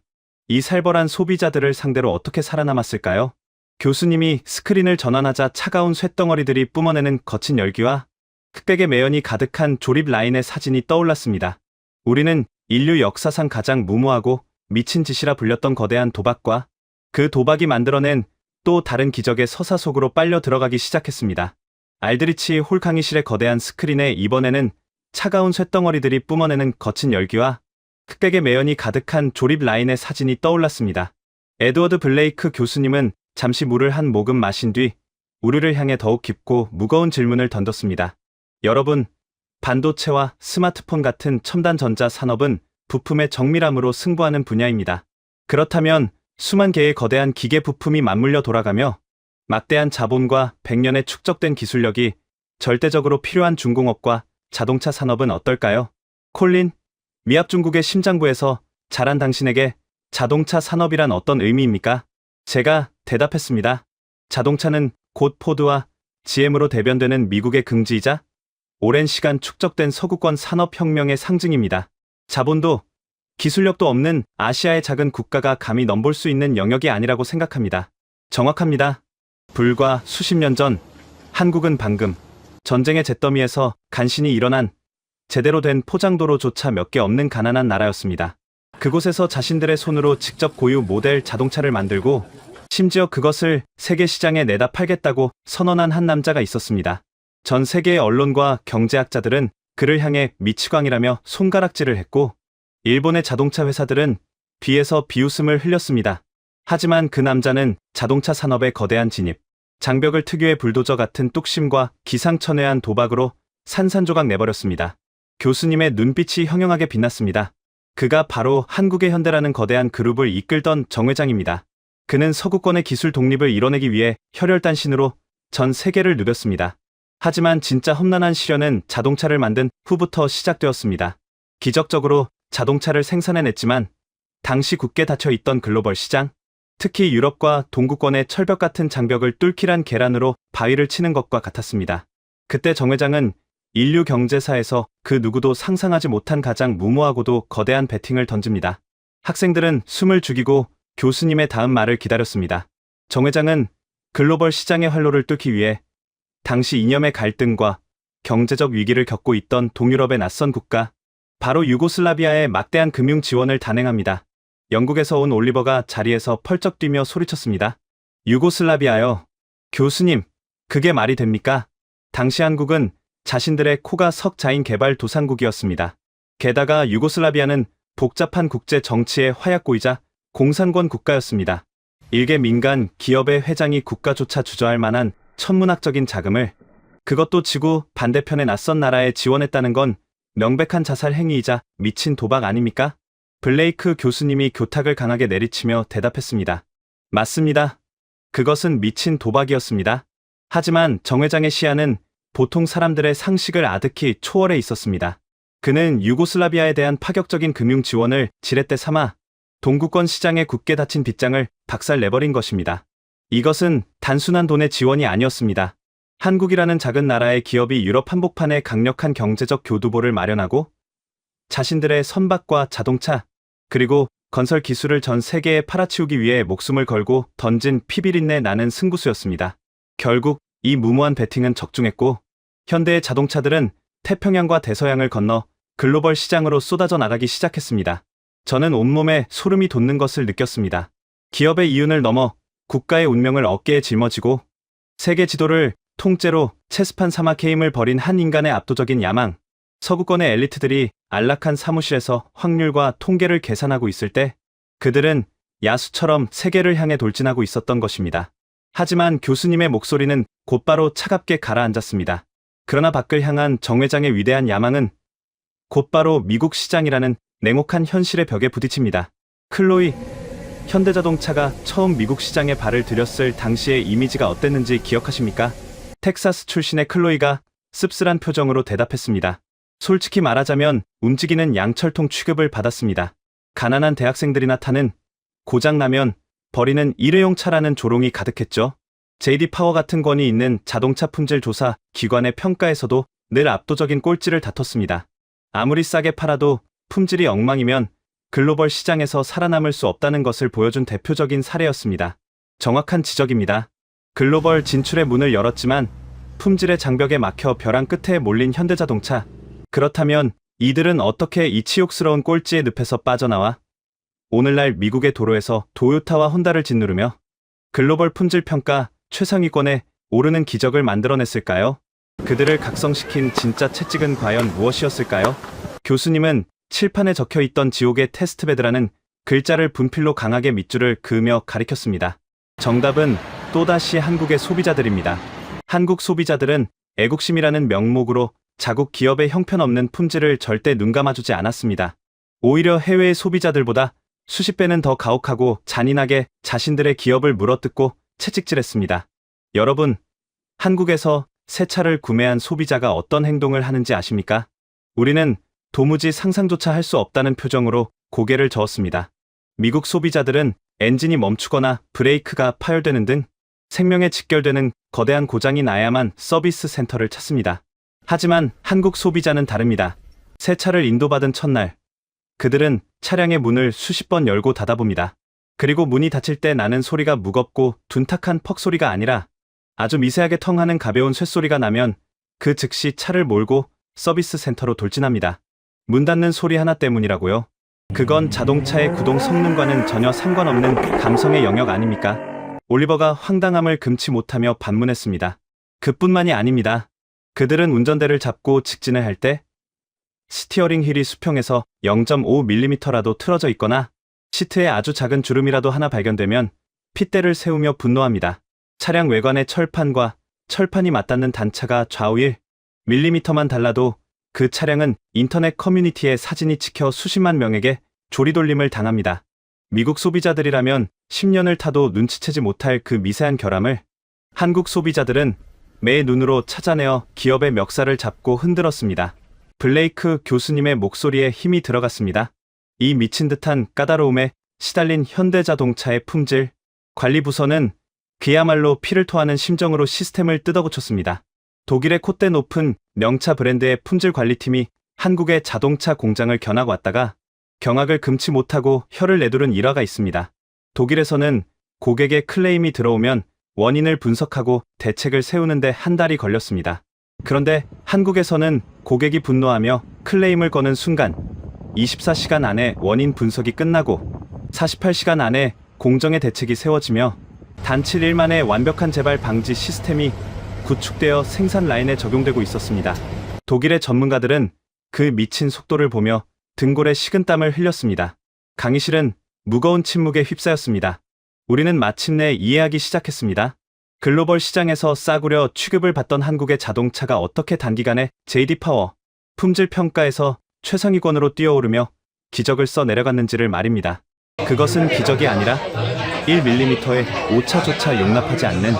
이 살벌한 소비자들을 상대로 어떻게 살아남았을까요? 교수님이 스크린을 전환하자 차가운 쇳덩어리들이 뿜어내는 거친 열기와 흑백의 매연이 가득한 조립 라인의 사진이 떠올랐습니다. 우리는 인류 역사상 가장 무모하고 미친 짓이라 불렸던 거대한 도박과 그 도박이 만들어낸 또 다른 기적의 서사 속으로 빨려 들어가기 시작했습니다. 알드리치 홀 강의실의 거대한 스크린에 이번에는 차가운 쇳덩어리들이 뿜어내는 거친 열기와 흑백의 매연이 가득한 조립 라인의 사진이 떠올랐습니다. 에드워드 블레이크 교수님은 잠시 물을 한 모금 마신 뒤 우리를 향해 더욱 깊고 무거운 질문을 던졌습니다. 여러분, 반도체와 스마트폰 같은 첨단 전자 산업은 부품의 정밀함으로 승부하는 분야입니다. 그렇다면 수만 개의 거대한 기계 부품이 맞물려 돌아가며 막대한 자본과 100년의 축적된 기술력이 절대적으로 필요한 중공업과 자동차 산업은 어떨까요? 콜린, 미합 중국의 심장부에서 자란 당신에게 자동차 산업이란 어떤 의미입니까? 제가 대답했습니다. 자동차는 곧 포드와 GM으로 대변되는 미국의 긍지이자 오랜 시간 축적된 서구권 산업혁명의 상징입니다. 자본도 기술력도 없는 아시아의 작은 국가가 감히 넘볼 수 있는 영역이 아니라고 생각합니다. 정확합니다. 불과 수십 년 전 한국은 방금 전쟁의 잿더미에서 간신히 일어난 제대로 된 포장도로조차 몇 개 없는 가난한 나라였습니다. 그곳에서 자신들의 손으로 직접 고유 모델 자동차를 만들고 심지어 그것을 세계 시장에 내다 팔겠다고 선언한 한 남자가 있었습니다. 전 세계의 언론과 경제학자들은 그를 향해 미치광이라며 손가락질을 했고 일본의 자동차 회사들은 비에서 비웃음을 흘렸습니다. 하지만 그 남자는 자동차 산업의 거대한 진입, 장벽을 특유의 불도저 같은 뚝심과 기상천외한 도박으로 산산조각 내버렸습니다. 교수님의 눈빛이 형형하게 빛났습니다. 그가 바로 한국의 현대라는 거대한 그룹을 이끌던 정 회장입니다. 그는 서구권의 기술 독립을 이뤄내기 위해 혈혈단신으로 전 세계를 누볐습니다. 하지만 진짜 험난한 시련은 자동차를 만든 후부터 시작되었습니다. 기적적으로 자동차를 생산해냈지만 당시 굳게 닫혀있던 글로벌 시장, 특히 유럽과 동구권의 철벽 같은 장벽을 뚫기란 계란으로 바위를 치는 것과 같았습니다. 그때 정 회장은 인류 경제사에서 그 누구도 상상하지 못한 가장 무모하고도 거대한 배팅을 던집니다. 학생들은 숨을 죽이고 교수님의 다음 말을 기다렸습니다. 정 회장은 글로벌 시장의 활로를 뚫기 위해 당시 이념의 갈등과 경제적 위기를 겪고 있던 동유럽의 낯선 국가, 바로 유고슬라비아의 막대한 금융 지원을 단행합니다. 영국에서 온 올리버가 자리에서 펄쩍 뛰며 소리쳤습니다. 유고슬라비아요. 교수님, 그게 말이 됩니까? 당시 한국은 자신들의 코가 석자인 개발 도상국이었습니다. 게다가 유고슬라비아는 복잡한 국제 정치의 화약고이자 공산권 국가였습니다. 일개 민간 기업의 회장이 국가조차 주저할 만한 천문학적인 자금을, 그것도 지구 반대편의 낯선 나라에 지원했다는 건 명백한 자살 행위이자 미친 도박 아닙니까? 블레이크 교수님이 교탁을 강하게 내리치며 대답했습니다. 맞습니다. 그것은 미친 도박이었습니다. 하지만 정 회장의 시야는 보통 사람들의 상식을 아득히 초월해 있었습니다. 그는 유고슬라비아에 대한 파격적인 금융 지원을 지렛대 삼아 동구권 시장에 굳게 닫힌 빗장을 박살내버린 것입니다. 이것은 단순한 돈의 지원이 아니었습니다. 한국이라는 작은 나라의 기업이 유럽 한복판에 강력한 경제적 교두보를 마련하고 자신들의 선박과 자동차, 그리고 건설 기술을 전 세계에 팔아치우기 위해 목숨을 걸고 던진 피비린내 나는 승부수였습니다. 결국 이 무모한 배팅은 적중했고 현대의 자동차들은 태평양과 대서양을 건너 글로벌 시장으로 쏟아져 나가기 시작했습니다. 저는 온몸에 소름이 돋는 것을 느꼈습니다. 기업의 이윤을 넘어 국가의 운명을 어깨에 짊어지고 세계 지도를 통째로 체스판 삼아 게임을 벌인 한 인간의 압도적인 야망, 서구권의 엘리트들이 안락한 사무실에서 확률과 통계를 계산하고 있을 때 그들은 야수처럼 세계를 향해 돌진하고 있었던 것입니다. 하지만 교수님의 목소리는 곧바로 차갑게 가라앉았습니다. 그러나 밖을 향한 정 회장의 위대한 야망은 곧바로 미국 시장이라는 냉혹한 현실의 벽에 부딪힙니다. 클로이, 현대자동차가 처음 미국 시장에 발을 들였을 당시의 이미지가 어땠는지 기억하십니까? 텍사스 출신의 클로이가 씁쓸한 표정으로 대답했습니다. 솔직히 말하자면 움직이는 양철통 취급을 받았습니다. 가난한 대학생들이나 타는, 고장나면 버리는 일회용 차라는 조롱이 가득했죠. JD 파워 같은 권위 있는 자동차 품질 조사 기관의 평가에서도 늘 압도적인 꼴찌를 다퉜습니다. 아무리 싸게 팔아도 품질이 엉망이면 글로벌 시장에서 살아남을 수 없다는 것을 보여준 대표적인 사례였습니다. 정확한 지적입니다. 글로벌 진출의 문을 열었지만 품질의 장벽에 막혀 벼랑 끝에 몰린 현대자동차. 그렇다면 이들은 어떻게 이 치욕스러운 꼴찌의 늪에서 빠져나와 오늘날 미국의 도로에서 토요타와 혼다를 짓누르며 글로벌 품질 평가 최상위권에 오르는 기적을 만들어냈을까요? 그들을 각성시킨 진짜 채찍은 과연 무엇이었을까요? 교수님은 칠판에 적혀있던 지옥의 테스트베드라는 글자를 분필로 강하게 밑줄을 그으며 가리켰습니다. 정답은 또다시 한국의 소비자들입니다. 한국 소비자들은 애국심이라는 명목으로 자국 기업의 형편없는 품질을 절대 눈감아주지 않았습니다. 오히려 해외의 소비자들보다 수십 배는 더 가혹하고 잔인하게 자신들의 기업을 물어뜯고 채찍질했습니다. 여러분, 한국에서 새 차를 구매한 소비자가 어떤 행동을 하는지 아십니까? 우리는 도무지 상상조차 할 수 없다는 표정으로 고개를 저었습니다. 미국 소비자들은 엔진이 멈추거나 브레이크가 파열되는 등 생명에 직결되는 거대한 고장이 나야만 서비스 센터를 찾습니다. 하지만 한국 소비자는 다릅니다. 새 차를 인도받은 첫날, 그들은 차량의 문을 수십 번 열고 닫아봅니다. 그리고 문이 닫힐 때 나는 소리가 무겁고 둔탁한 퍽 소리가 아니라 아주 미세하게 텅하는 가벼운 쇳소리가 나면 그 즉시 차를 몰고 서비스 센터로 돌진합니다. 문 닫는 소리 하나 때문이라고요? 그건 자동차의 구동 성능과는 전혀 상관없는 감성의 영역 아닙니까? 올리버가 황당함을 금치 못하며 반문했습니다. 그뿐만이 아닙니다. 그들은 운전대를 잡고 직진을 할 때 스티어링 휠이 수평에서 0.5mm라도 틀어져 있거나 시트에 아주 작은 주름이라도 하나 발견되면 핏대를 세우며 분노합니다. 차량 외관의 철판과 철판이 맞닿는 단차가 좌우 1mm만 달라도 그 차량은 인터넷 커뮤니티에 사진이 찍혀 수십만 명에게 조리돌림을 당합니다. 미국 소비자들이라면 10년을 타도 눈치채지 못할 그 미세한 결함을 한국 소비자들은 매 눈으로 찾아내어 기업의 멱살을 잡고 흔들었습니다. 블레이크 교수님의 목소리에 힘이 들어갔습니다. 이 미친 듯한 까다로움에 시달린 현대자동차의 품질 관리부서는 그야말로 피를 토하는 심정으로 시스템을 뜯어고쳤습니다. 독일의 콧대 높은 명차 브랜드의 품질 관리팀이 한국의 자동차 공장을 견학 왔다가 경악을 금치 못하고 혀를 내두른 일화가 있습니다. 독일에서는 고객의 클레임이 들어오면 원인을 분석하고 대책을 세우는데 한 달이 걸렸습니다. 그런데 한국에서는 고객이 분노하며 클레임을 거는 순간 24시간 안에 원인 분석이 끝나고 48시간 안에 공정의 대책이 세워지며 단 7일 만에 완벽한 재발 방지 시스템이 구축되어 생산 라인에 적용되고 있었습니다. 독일의 전문가들은 그 미친 속도를 보며 등골에 식은땀을 흘렸습니다. 강의실은 무거운 침묵에 휩싸였습니다. 우리는 마침내 이해하기 시작했습니다. 글로벌 시장에서 싸구려 취급을 받던 한국의 자동차가 어떻게 단기간에 JD 파워 품질 평가에서 최상위권으로 뛰어오르며 기적을 써 내려갔는지를 말입니다. 그것은 기적이 아니라 1mm의 오차조차 용납하지 않는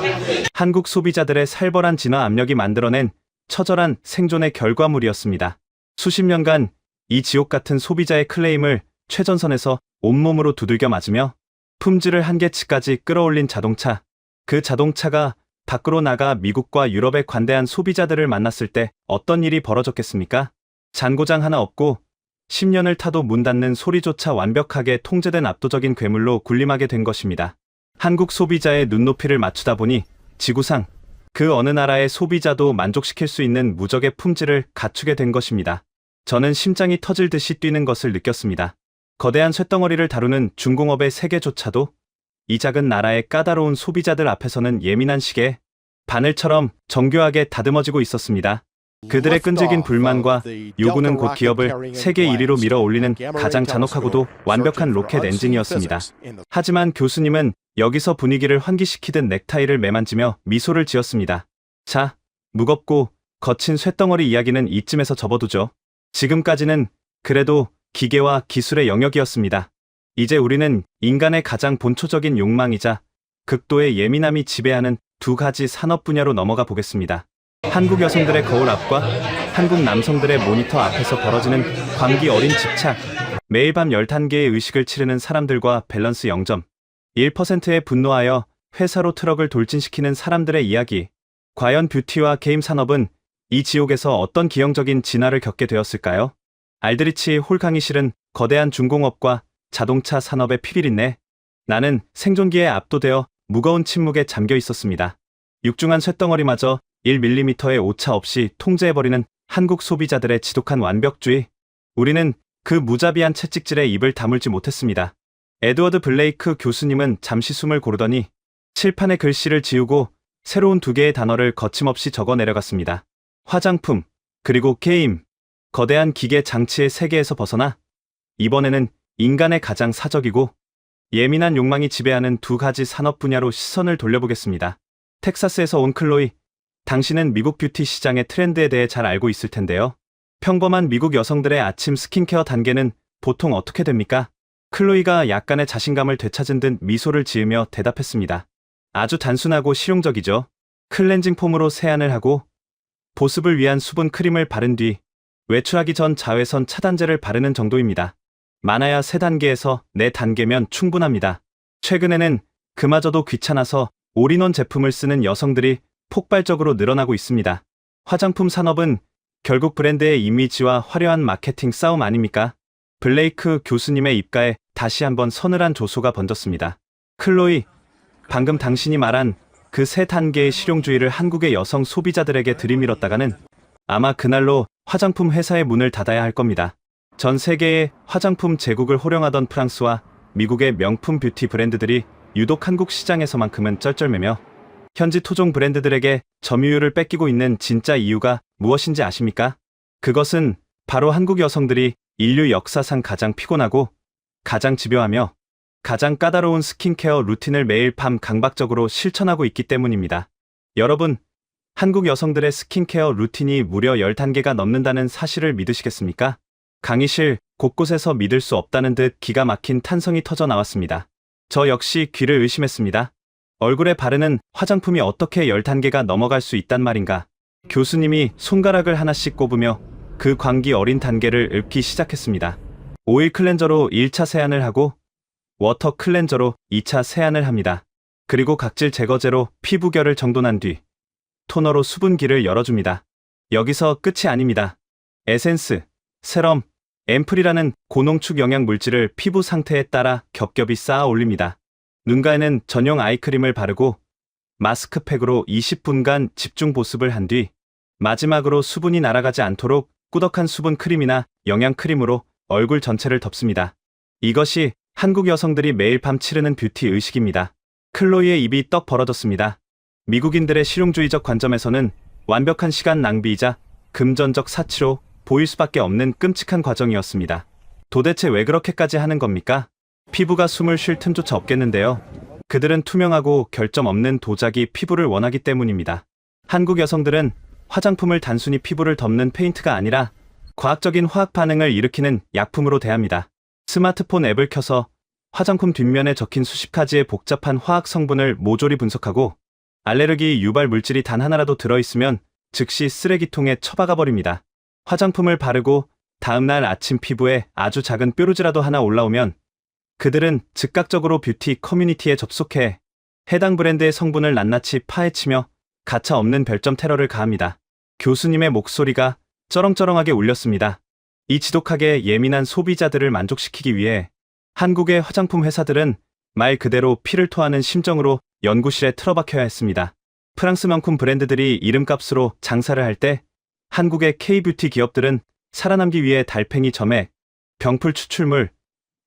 한국 소비자들의 살벌한 진화 압력이 만들어낸 처절한 생존의 결과물이었습니다. 수십 년간 이 지옥 같은 소비자의 클레임을 최전선에서 온몸으로 두들겨 맞으며 품질을 한계치까지 끌어올린 자동차. 그 자동차가 밖으로 나가 미국과 유럽의 관대한 소비자들을 만났을 때 어떤 일이 벌어졌겠습니까? 잔고장 하나 없고 10년을 타도 문 닫는 소리조차 완벽하게 통제된 압도적인 괴물로 군림하게 된 것입니다. 한국 소비자의 눈높이를 맞추다 보니 지구상 그 어느 나라의 소비자도 만족시킬 수 있는 무적의 품질을 갖추게 된 것입니다. 저는 심장이 터질 듯이 뛰는 것을 느꼈습니다. 거대한 쇳덩어리를 다루는 중공업의 세계조차도 이 작은 나라의 까다로운 소비자들 앞에서는 예민한 시계 바늘처럼 정교하게 다듬어지고 있었습니다. 그들의 끈질긴 불만과 요구는 곧 기업을 세계 1위로 밀어 올리는 가장 잔혹하고도 완벽한 로켓 엔진이었습니다. 하지만 교수님은 여기서 분위기를 환기시키듯 넥타이를 매만지며 미소를 지었습니다. 자, 무겁고 거친 쇳덩어리 이야기는 이쯤에서 접어두죠. 지금까지는 그래도 기계와 기술의 영역이었습니다. 이제 우리는 인간의 가장 본초적인 욕망이자 극도의 예민함이 지배하는 두 가지 산업 분야로 넘어가 보겠습니다. 한국 여성들의 거울 앞과 한국 남성들의 모니터 앞에서 벌어지는 광기 어린 집착. 매일 밤 11개의 의식을 치르는 사람들과 밸런스 0점. 1%에 분노하여 회사로 트럭을 돌진시키는 사람들의 이야기. 과연 뷰티와 게임 산업은 이 지옥에서 어떤 기형적인 진화를 겪게 되었을까요? 알드리치 홀강이실은 거대한 중공업과 자동차 산업의 피비린내. 나는 생존기에 압도되어 무거운 침묵에 잠겨 있었습니다. 육중한 쇳덩어리마저 1mm의 오차 없이 통제해버리는 한국 소비자들의 지독한 완벽주의. 우리는 그 무자비한 채찍질에 입을 다물지 못했습니다. 에드워드 블레이크 교수님은 잠시 숨을 고르더니 칠판에 글씨를 지우고 새로운 2개의 단어를 거침없이 적어 내려갔습니다. 화장품, 그리고 게임. 거대한 기계 장치의 세계에서 벗어나 이번에는 인간의 가장 사적이고 예민한 욕망이 지배하는 2가지 산업 분야로 시선을 돌려보겠습니다. 텍사스에서 온 클로이, 당신은 미국 뷰티 시장의 트렌드에 대해 잘 알고 있을 텐데요. 평범한 미국 여성들의 아침 스킨케어 단계는 보통 어떻게 됩니까? 클로이가 약간의 자신감을 되찾은 듯 미소를 지으며 대답했습니다. 아주 단순하고 실용적이죠. 클렌징 폼으로 세안을 하고 보습을 위한 수분 크림을 바른 뒤 외출하기 전 자외선 차단제를 바르는 정도입니다. 많아야 3단계에서 4단계면 충분합니다. 최근에는 그마저도 귀찮아서 올인원 제품을 쓰는 여성들이 폭발적으로 늘어나고 있습니다. 화장품 산업은 결국 브랜드의 이미지와 화려한 마케팅 싸움 아닙니까? 블레이크 교수님의 입가에 다시 한번 서늘한 조소가 번졌습니다. 클로이, 방금 당신이 말한 그 3단계의 실용주의를 한국의 여성 소비자들에게 들이밀었다가는 아마 그날로 화장품 회사의 문을 닫아야 할 겁니다. 전 세계의 화장품 제국을 호령하던 프랑스와 미국의 명품 뷰티 브랜드들이 유독 한국 시장에서만큼은 쩔쩔매며 현지 토종 브랜드들에게 점유율을 뺏기고 있는 진짜 이유가 무엇인지 아십니까? 그것은 바로 한국 여성들이 인류 역사상 가장 피곤하고 가장 집요하며 가장 까다로운 스킨케어 루틴을 매일 밤 강박적으로 실천하고 있기 때문입니다. 여러분, 한국 여성들의 스킨케어 루틴이 무려 10단계가 넘는다는 사실을 믿으시겠습니까? 강의실 곳곳에서 믿을 수 없다는 듯 기가 막힌 탄성이 터져 나왔습니다. 저 역시 귀를 의심했습니다. 얼굴에 바르는 화장품이 어떻게 10단계가 넘어갈 수 있단 말인가? 교수님이 손가락을 하나씩 꼽으며 그 광기 어린 단계를 읊기 시작했습니다. 오일 클렌저로 1차 세안을 하고 워터 클렌저로 2차 세안을 합니다. 그리고 각질 제거제로 피부결을 정돈한 뒤 토너로 수분기를 열어줍니다. 여기서 끝이 아닙니다. 에센스, 세럼, 앰플이라는 고농축 영양 물질을 피부 상태에 따라 겹겹이 쌓아 올립니다. 눈가에는 전용 아이크림을 바르고 마스크팩으로 20분간 집중 보습을 한 뒤 마지막으로 수분이 날아가지 않도록 꾸덕한 수분 크림이나 영양 크림으로 얼굴 전체를 덮습니다. 이것이 한국 여성들이 매일 밤 치르는 뷰티 의식입니다. 클로이의 입이 떡 벌어졌습니다. 미국인들의 실용주의적 관점에서는 완벽한 시간 낭비이자 금전적 사치로 보일 수밖에 없는 끔찍한 과정이었습니다. 도대체 왜 그렇게까지 하는 겁니까? 피부가 숨을 쉴 틈조차 없겠는데요. 그들은 투명하고 결점 없는 도자기 피부를 원하기 때문입니다. 한국 여성들은 화장품을 단순히 피부를 덮는 페인트가 아니라 과학적인 화학 반응을 일으키는 약품으로 대합니다. 스마트폰 앱을 켜서 화장품 뒷면에 적힌 수십 가지의 복잡한 화학 성분을 모조리 분석하고 알레르기 유발 물질이 단 하나라도 들어있으면 즉시 쓰레기통에 처박아 버립니다. 화장품을 바르고 다음날 아침 피부에 아주 작은 뾰루지라도 하나 올라오면 그들은 즉각적으로 뷰티 커뮤니티에 접속해 해당 브랜드의 성분을 낱낱이 파헤치며 가차 없는 별점 테러를 가합니다. 교수님의 목소리가 쩌렁쩌렁하게 울렸습니다. 이 지독하게 예민한 소비자들을 만족시키기 위해 한국의 화장품 회사들은 말 그대로 피를 토하는 심정으로 연구실에 틀어박혀야 했습니다. 프랑스 명품 브랜드들이 이름값으로 장사를 할 때 한국의 K-뷰티 기업들은 살아남기 위해 달팽이 점액, 병풀 추출물,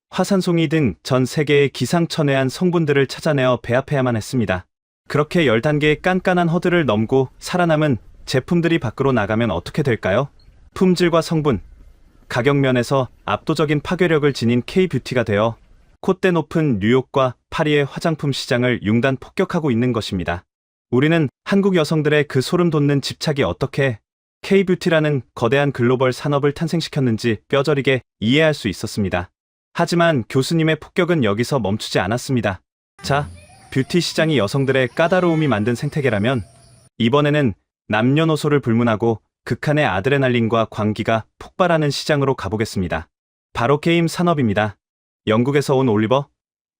화산송이 등 전 세계의 기상천외한 성분들을 찾아내어 배합해야만 했습니다. 그렇게 10단계의 깐깐한 허들을 넘고 살아남은 제품들이 밖으로 나가면 어떻게 될까요? 품질과 성분, 가격 면에서 압도적인 파괴력을 지닌 K-뷰티가 되어 콧대 높은 뉴욕과 파리의 화장품 시장을 융단 폭격하고 있는 것입니다. 우리는 한국 여성들의 그 소름 돋는 집착이 어떻게 K-뷰티라는 거대한 글로벌 산업을 탄생시켰는지 뼈저리게 이해할 수 있었습니다. 하지만 교수님의 폭격은 여기서 멈추지 않았습니다. 자, 뷰티 시장이 여성들의 까다로움이 만든 생태계라면 이번에는 남녀노소를 불문하고 극한의 아드레날린과 광기가 폭발하는 시장으로 가보겠습니다. 바로 게임 산업입니다. 영국에서 온 올리버,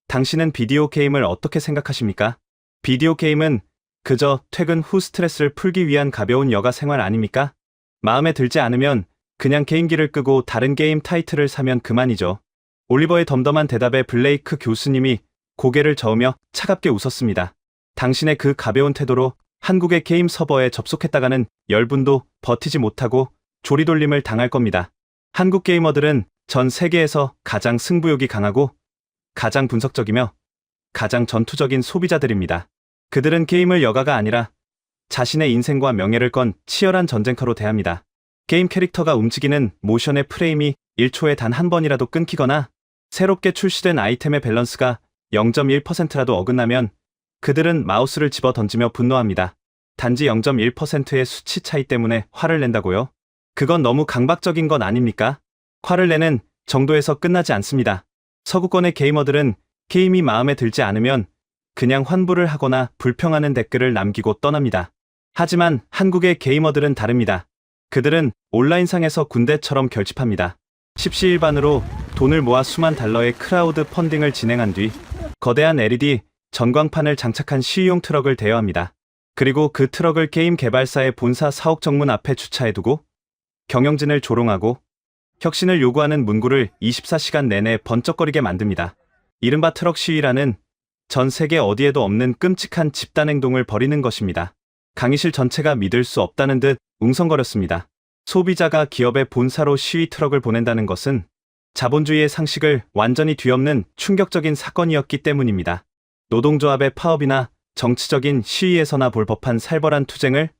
당신은 비디오 게임을 어떻게 생각하십니까? 비디오 게임은 그저 퇴근 후 스트레스를 풀기 위한 가벼운 여가 생활 아닙니까? 마음에 들지 않으면 그냥 게임기를 끄고 다른 게임 타이틀을 사면 그만이죠. 올리버의 덤덤한 대답에 블레이크 교수님이 고개를 저으며 차갑게 웃었습니다. 당신의 그 가벼운 태도로 한국의 게임 서버에 접속했다가는 10분도 버티지 못하고 조리돌림을 당할 겁니다. 한국 게이머들은 전 세계에서 가장 승부욕이 강하고 가장 분석적이며 가장 전투적인 소비자들입니다. 그들은 게임을 여가가 아니라 자신의 인생과 명예를 건 치열한 전쟁터로 대합니다. 게임 캐릭터가 움직이는 모션의 프레임이 1초에 단 한 번이라도 끊기거나 새롭게 출시된 아이템의 밸런스가 0.1%라도 어긋나면 그들은 마우스를 집어 던지며 분노합니다. 단지 0.1%의 수치 차이 때문에 화를 낸다고요? 그건 너무 강박적인 건 아닙니까? 화를 내는 정도에서 끝나지 않습니다. 서구권의 게이머들은 게임이 마음에 들지 않으면 그냥 환불을 하거나 불평하는 댓글을 남기고 떠납니다. 하지만 한국의 게이머들은 다릅니다. 그들은 온라인상에서 군대처럼 결집합니다. 십시일반으로 돈을 모아 수만 달러의 크라우드 펀딩을 진행한 뒤 거대한 LED 전광판을 장착한 시위용 트럭을 대여합니다. 그리고 그 트럭을 게임 개발사의 본사 사옥 정문 앞에 주차해두고 경영진을 조롱하고 혁신을 요구하는 문구를 24시간 내내 번쩍거리게 만듭니다. 이른바 트럭 시위라는 전 세계 어디에도 없는 끔찍한 집단행동을 벌이는 것입니다. 강의실 전체가 믿을 수 없다는 듯 웅성거렸습니다. 소비자가 기업의 본사로 시위 트럭을 보낸다는 것은 자본주의의 상식을 완전히 뒤엎는 충격적인 사건이었기 때문입니다. 노동조합의 파업이나 정치적인 시위에서나 볼 법한 살벌한 투쟁을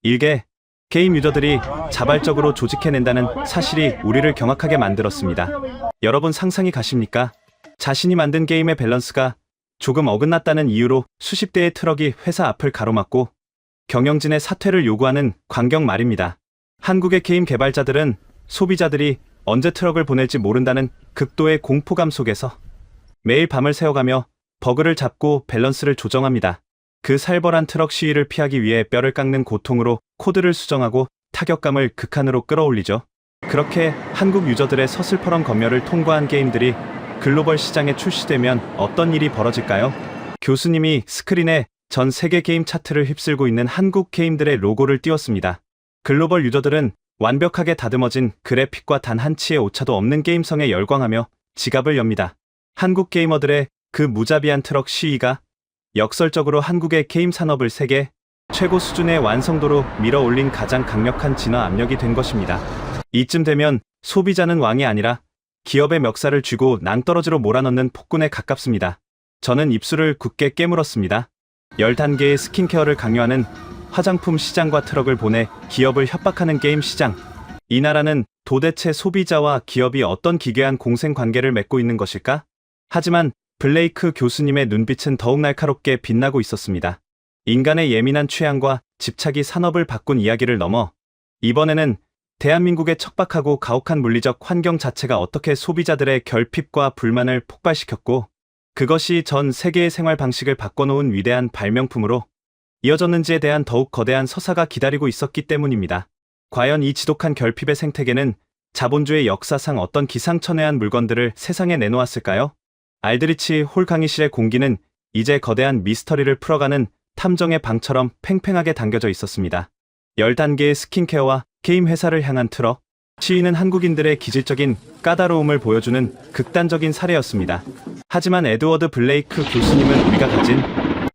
일개 게임 유저들이 자발적으로 조직해낸다는 사실이 우리를 경악하게 만들었습니다. 여러분 상상이 가십니까? 자신이 만든 게임의 밸런스가 조금 어긋났다는 이유로 수십 대의 트럭이 회사 앞을 가로막고 경영진의 사퇴를 요구하는 광경 말입니다. 한국의 게임 개발자들은 소비자들이 언제 트럭을 보낼지 모른다는 극도의 공포감 속에서 매일 밤을 새워가며 버그를 잡고 밸런스를 조정합니다. 그 살벌한 트럭 시위를 피하기 위해 뼈를 깎는 고통으로 코드를 수정하고 타격감을 극한으로 끌어올리죠. 그렇게 한국 유저들의 서슬퍼런 검열을 통과한 게임들이 글로벌 시장에 출시되면 어떤 일이 벌어질까요? 교수님이 스크린에 전 세계 게임 차트를 휩쓸고 있는 한국 게임들의 로고를 띄웠습니다. 글로벌 유저들은 완벽하게 다듬어진 그래픽과 단 한 치의 오차도 없는 게임성에 열광하며 지갑을 엽니다. 한국 게이머들의 그 무자비한 트럭 시위가 역설적으로 한국의 게임 산업을 세계 최고 수준의 완성도로 밀어올린 가장 강력한 진화 압력이 된 것입니다. 이쯤 되면 소비자는 왕이 아니라 기업의 멱살을 쥐고 낭떠러지로 몰아넣는 폭군에 가깝습니다. 저는 입술을 굳게 깨물었습니다. 10단계의 스킨케어를 강요하는 화장품 시장과 트럭을 보내 기업을 협박하는 게임 시장. 이 나라는 도대체 소비자와 기업이 어떤 기괴한 공생관계를 맺고 있는 것일까? 하지만 블레이크 교수님의 눈빛은 더욱 날카롭게 빛나고 있었습니다. 인간의 예민한 취향과 집착이 산업을 바꾼 이야기를 넘어 이번에는 대한민국의 척박하고 가혹한 물리적 환경 자체가 어떻게 소비자들의 결핍과 불만을 폭발시켰고 그것이 전 세계의 생활 방식을 바꿔놓은 위대한 발명품으로 이어졌는지에 대한 더욱 거대한 서사가 기다리고 있었기 때문입니다. 과연 이 지독한 결핍의 생태계는 자본주의 역사상 어떤 기상천외한 물건들을 세상에 내놓았을까요? 알드리치 홀 강의실의 공기는 이제 거대한 미스터리를 풀어가는 탐정의 방처럼 팽팽하게 당겨져 있었습니다. 10단계의 스킨케어와 게임 회사를 향한 트럭 시위는 한국인들의 기질적인 까다로움을 보여주는 극단적인 사례였습니다. 하지만 에드워드 블레이크 교수님은 우리가 가진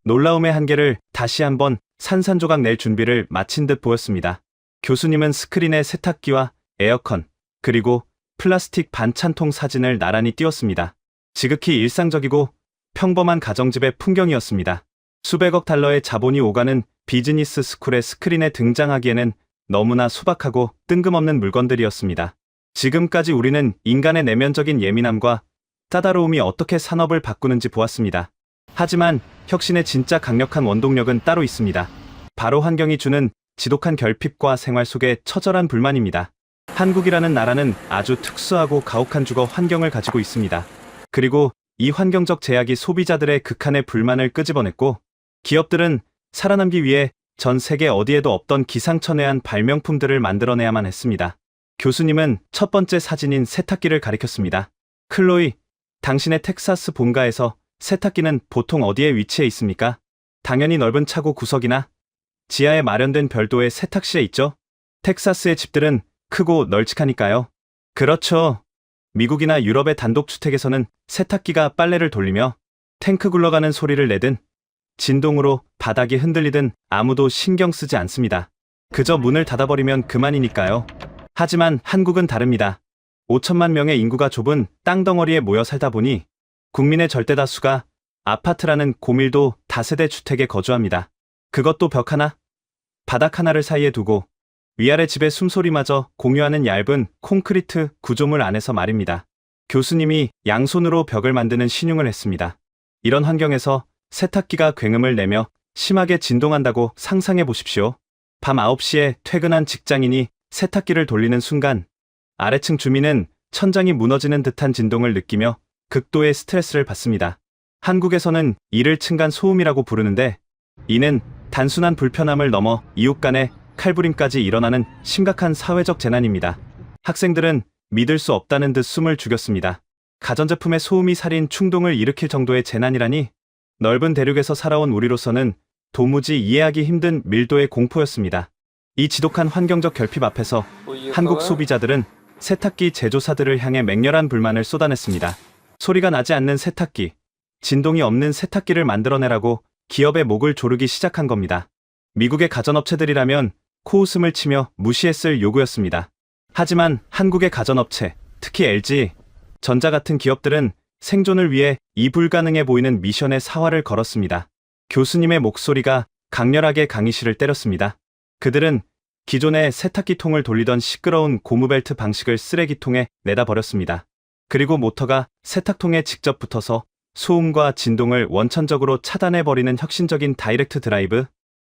놀라움의 한계를 다시 한번 산산조각 낼 준비를 마친 듯 보였습니다. 교수님은 스크린에 세탁기와 에어컨, 그리고 플라스틱 반찬통 사진을 나란히 띄웠습니다. 지극히 일상적이고 평범한 가정집의 풍경이었습니다. 수백억 달러의 자본이 오가는 비즈니스 스쿨의 스크린에 등장하기에는 너무나 소박하고 뜬금없는 물건들이었습니다. 지금까지 우리는 인간의 내면적인 예민함과 까다로움이 어떻게 산업을 바꾸는지 보았습니다. 하지만 혁신의 진짜 강력한 원동력은 따로 있습니다. 바로 환경이 주는 지독한 결핍과 생활 속의 처절한 불만입니다. 한국이라는 나라는 아주 특수하고 가혹한 주거 환경을 가지고 있습니다. 그리고 이 환경적 제약이 소비자들의 극한의 불만을 끄집어냈고 기업들은 살아남기 위해 전 세계 어디에도 없던 기상천외한 발명품들을 만들어내야만 했습니다. 교수님은 첫 번째 사진인 세탁기를 가리켰습니다. 클로이, 당신의 텍사스 본가에서 세탁기는 보통 어디에 위치해 있습니까? 당연히 넓은 차고 구석이나 지하에 마련된 별도의 세탁실에 있죠. 텍사스의 집들은 크고 널찍하니까요. 그렇죠. 미국이나 유럽의 단독주택에서는 세탁기가 빨래를 돌리며 탱크 굴러가는 소리를 내든 진동으로 바닥이 흔들리든 아무도 신경 쓰지 않습니다. 그저 문을 닫아버리면 그만이니까요. 하지만 한국은 다릅니다. 5천만 명의 인구가 좁은 땅덩어리에 모여 살다 보니 국민의 절대 다수가 아파트라는 고밀도 다세대 주택에 거주합니다. 그것도 벽 하나, 바닥 하나를 사이에 두고 위아래 집의 숨소리마저 공유하는 얇은 콘크리트 구조물 안에서 말입니다. 교수님이 양손으로 벽을 만드는 신용을 했습니다. 이런 환경에서 세탁기가 굉음을 내며 심하게 진동한다고 상상해 보십시오. 밤 9시에 퇴근한 직장인이 세탁기를 돌리는 순간 아래층 주민은 천장이 무너지는 듯한 진동을 느끼며 극도의 스트레스를 받습니다. 한국에서는 이를 층간 소음이라고 부르는데 이는 단순한 불편함을 넘어 이웃 간의 칼부림까지 일어나는 심각한 사회적 재난입니다. 학생들은 믿을 수 없다는 듯 숨을 죽였습니다. 가전제품의 소음이 살인 충동을 일으킬 정도의 재난이라니 넓은 대륙에서 살아온 우리로서는 도무지 이해하기 힘든 밀도의 공포였습니다. 이 지독한 환경적 결핍 앞에서 한국 소비자들은 세탁기 제조사들을 향해 맹렬한 불만을 쏟아냈습니다. 소리가 나지 않는 세탁기, 진동이 없는 세탁기를 만들어내라고 기업의 목을 조르기 시작한 겁니다. 미국의 가전업체들이라면 코웃음을 치며 무시했을 요구였습니다. 하지만 한국의 가전업체, 특히 LG, 전자 같은 기업들은 생존을 위해 이 불가능해 보이는 미션에 사활을 걸었습니다. 교수님의 목소리가 강렬하게 강의실을 때렸습니다. 그들은 기존의 세탁기 통을 돌리던 시끄러운 고무벨트 방식을 쓰레기통에 내다 버렸습니다. 그리고 모터가 세탁통에 직접 붙어서 소음과 진동을 원천적으로 차단해버리는 혁신적인 다이렉트 드라이브,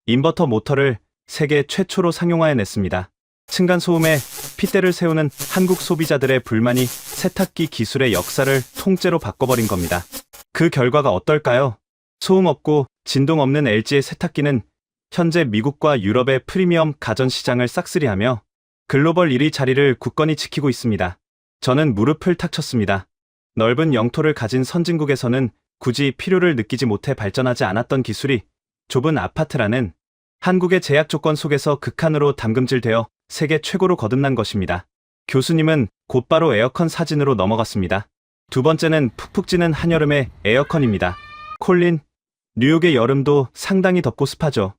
인버터 모터를 세계 최초로 상용화해냈습니다. 층간소음에 핏대를 세우는 한국 소비자들의 불만이 세탁기 기술의 역사를 통째로 바꿔버린 겁니다. 그 결과가 어떨까요? 소음 없고 진동 없는 LG의 세탁기는 현재 미국과 유럽의 프리미엄 가전 시장을 싹쓸이하며 글로벌 1위 자리를 굳건히 지키고 있습니다. 저는 무릎을 탁 쳤습니다. 넓은 영토를 가진 선진국에서는 굳이 필요를 느끼지 못해 발전하지 않았던 기술이 좁은 아파트라는 한국의 제약 조건 속에서 극한으로 담금질되어 세계 최고로 거듭난 것입니다. 교수님은 곧바로 에어컨 사진으로 넘어갔습니다. 두 번째는 푹푹 찌는 한여름의 에어컨입니다. 콜린, 뉴욕의 여름도 상당히 덥고 습하죠.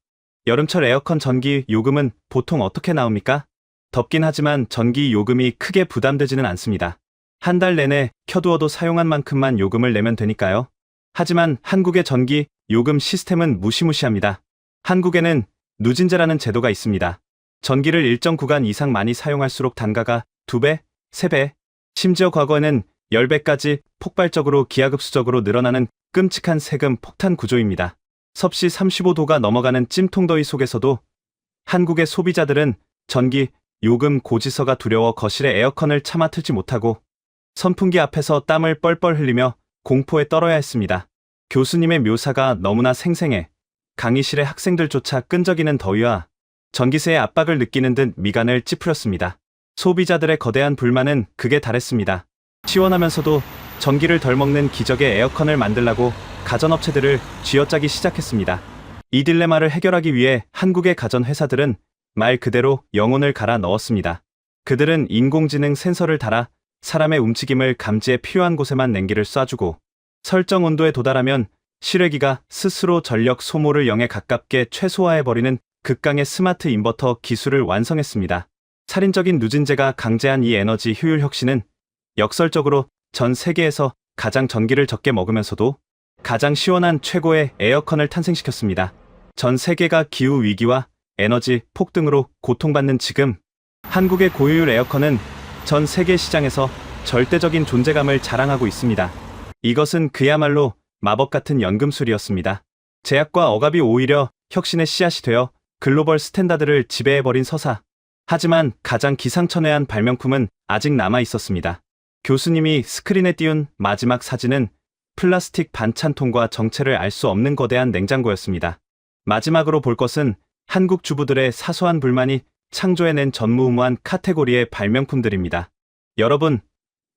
여름철 에어컨 전기 요금은 보통 어떻게 나옵니까? 덥긴 하지만 전기 요금이 크게 부담되지는 않습니다. 한 달 내내 켜두어도 사용한 만큼만 요금을 내면 되니까요. 하지만 한국의 전기 요금 시스템은 무시무시합니다. 한국에는 누진제라는 제도가 있습니다. 전기를 일정 구간 이상 많이 사용할수록 단가가 2배, 3배, 심지어 과거에는 10배까지 폭발적으로 기하급수적으로 늘어나는 끔찍한 세금 폭탄 구조입니다. 섭씨 35도가 넘어가는 찜통더위 속에서도 한국의 소비자들은 전기 요금 고지서가 두려워 거실에 에어컨을 차마 틀지 못하고 선풍기 앞에서 땀을 뻘뻘 흘리며 공포에 떨어야 했습니다. 교수님의 묘사가 너무나 생생해 강의실의 학생들조차 끈적이는 더위와 전기세의 압박을 느끼는 듯 미간을 찌푸렸습니다. 소비자들의 거대한 불만은 극에 달했습니다. 시원하면서도 전기를 덜 먹는 기적의 에어컨을 만들라고 가전업체들을 쥐어짜기 시작했습니다. 이 딜레마를 해결하기 위해 한국의 가전회사들은 말 그대로 영혼을 갈아 넣었습니다. 그들은 인공지능 센서를 달아 사람의 움직임을 감지해 필요한 곳에만 냉기를 쏴주고 설정 온도에 도달하면 실외기가 스스로 전력 소모를 0에 가깝게 최소화해버리는 극강의 스마트 인버터 기술을 완성했습니다. 살인적인 누진제가 강제한 이 에너지 효율 혁신은 역설적으로 전 세계에서 가장 전기를 적게 먹으면서도 가장 시원한 최고의 에어컨을 탄생시켰습니다. 전 세계가 기후 위기와 에너지 폭등으로 고통받는 지금 한국의 고효율 에어컨은 전 세계 시장에서 절대적인 존재감을 자랑하고 있습니다. 이것은 그야말로 마법 같은 연금술이었습니다. 제약과 억압이 오히려 혁신의 씨앗이 되어 글로벌 스탠다드를 지배해버린 서사. 하지만 가장 기상천외한 발명품은 아직 남아 있었습니다. 교수님이 스크린에 띄운 마지막 사진은 플라스틱 반찬통과 정체를 알 수 없는 거대한 냉장고였습니다. 마지막으로 볼 것은 한국 주부들의 사소한 불만이 창조해낸 전무후무한 카테고리의 발명품들입니다. 여러분,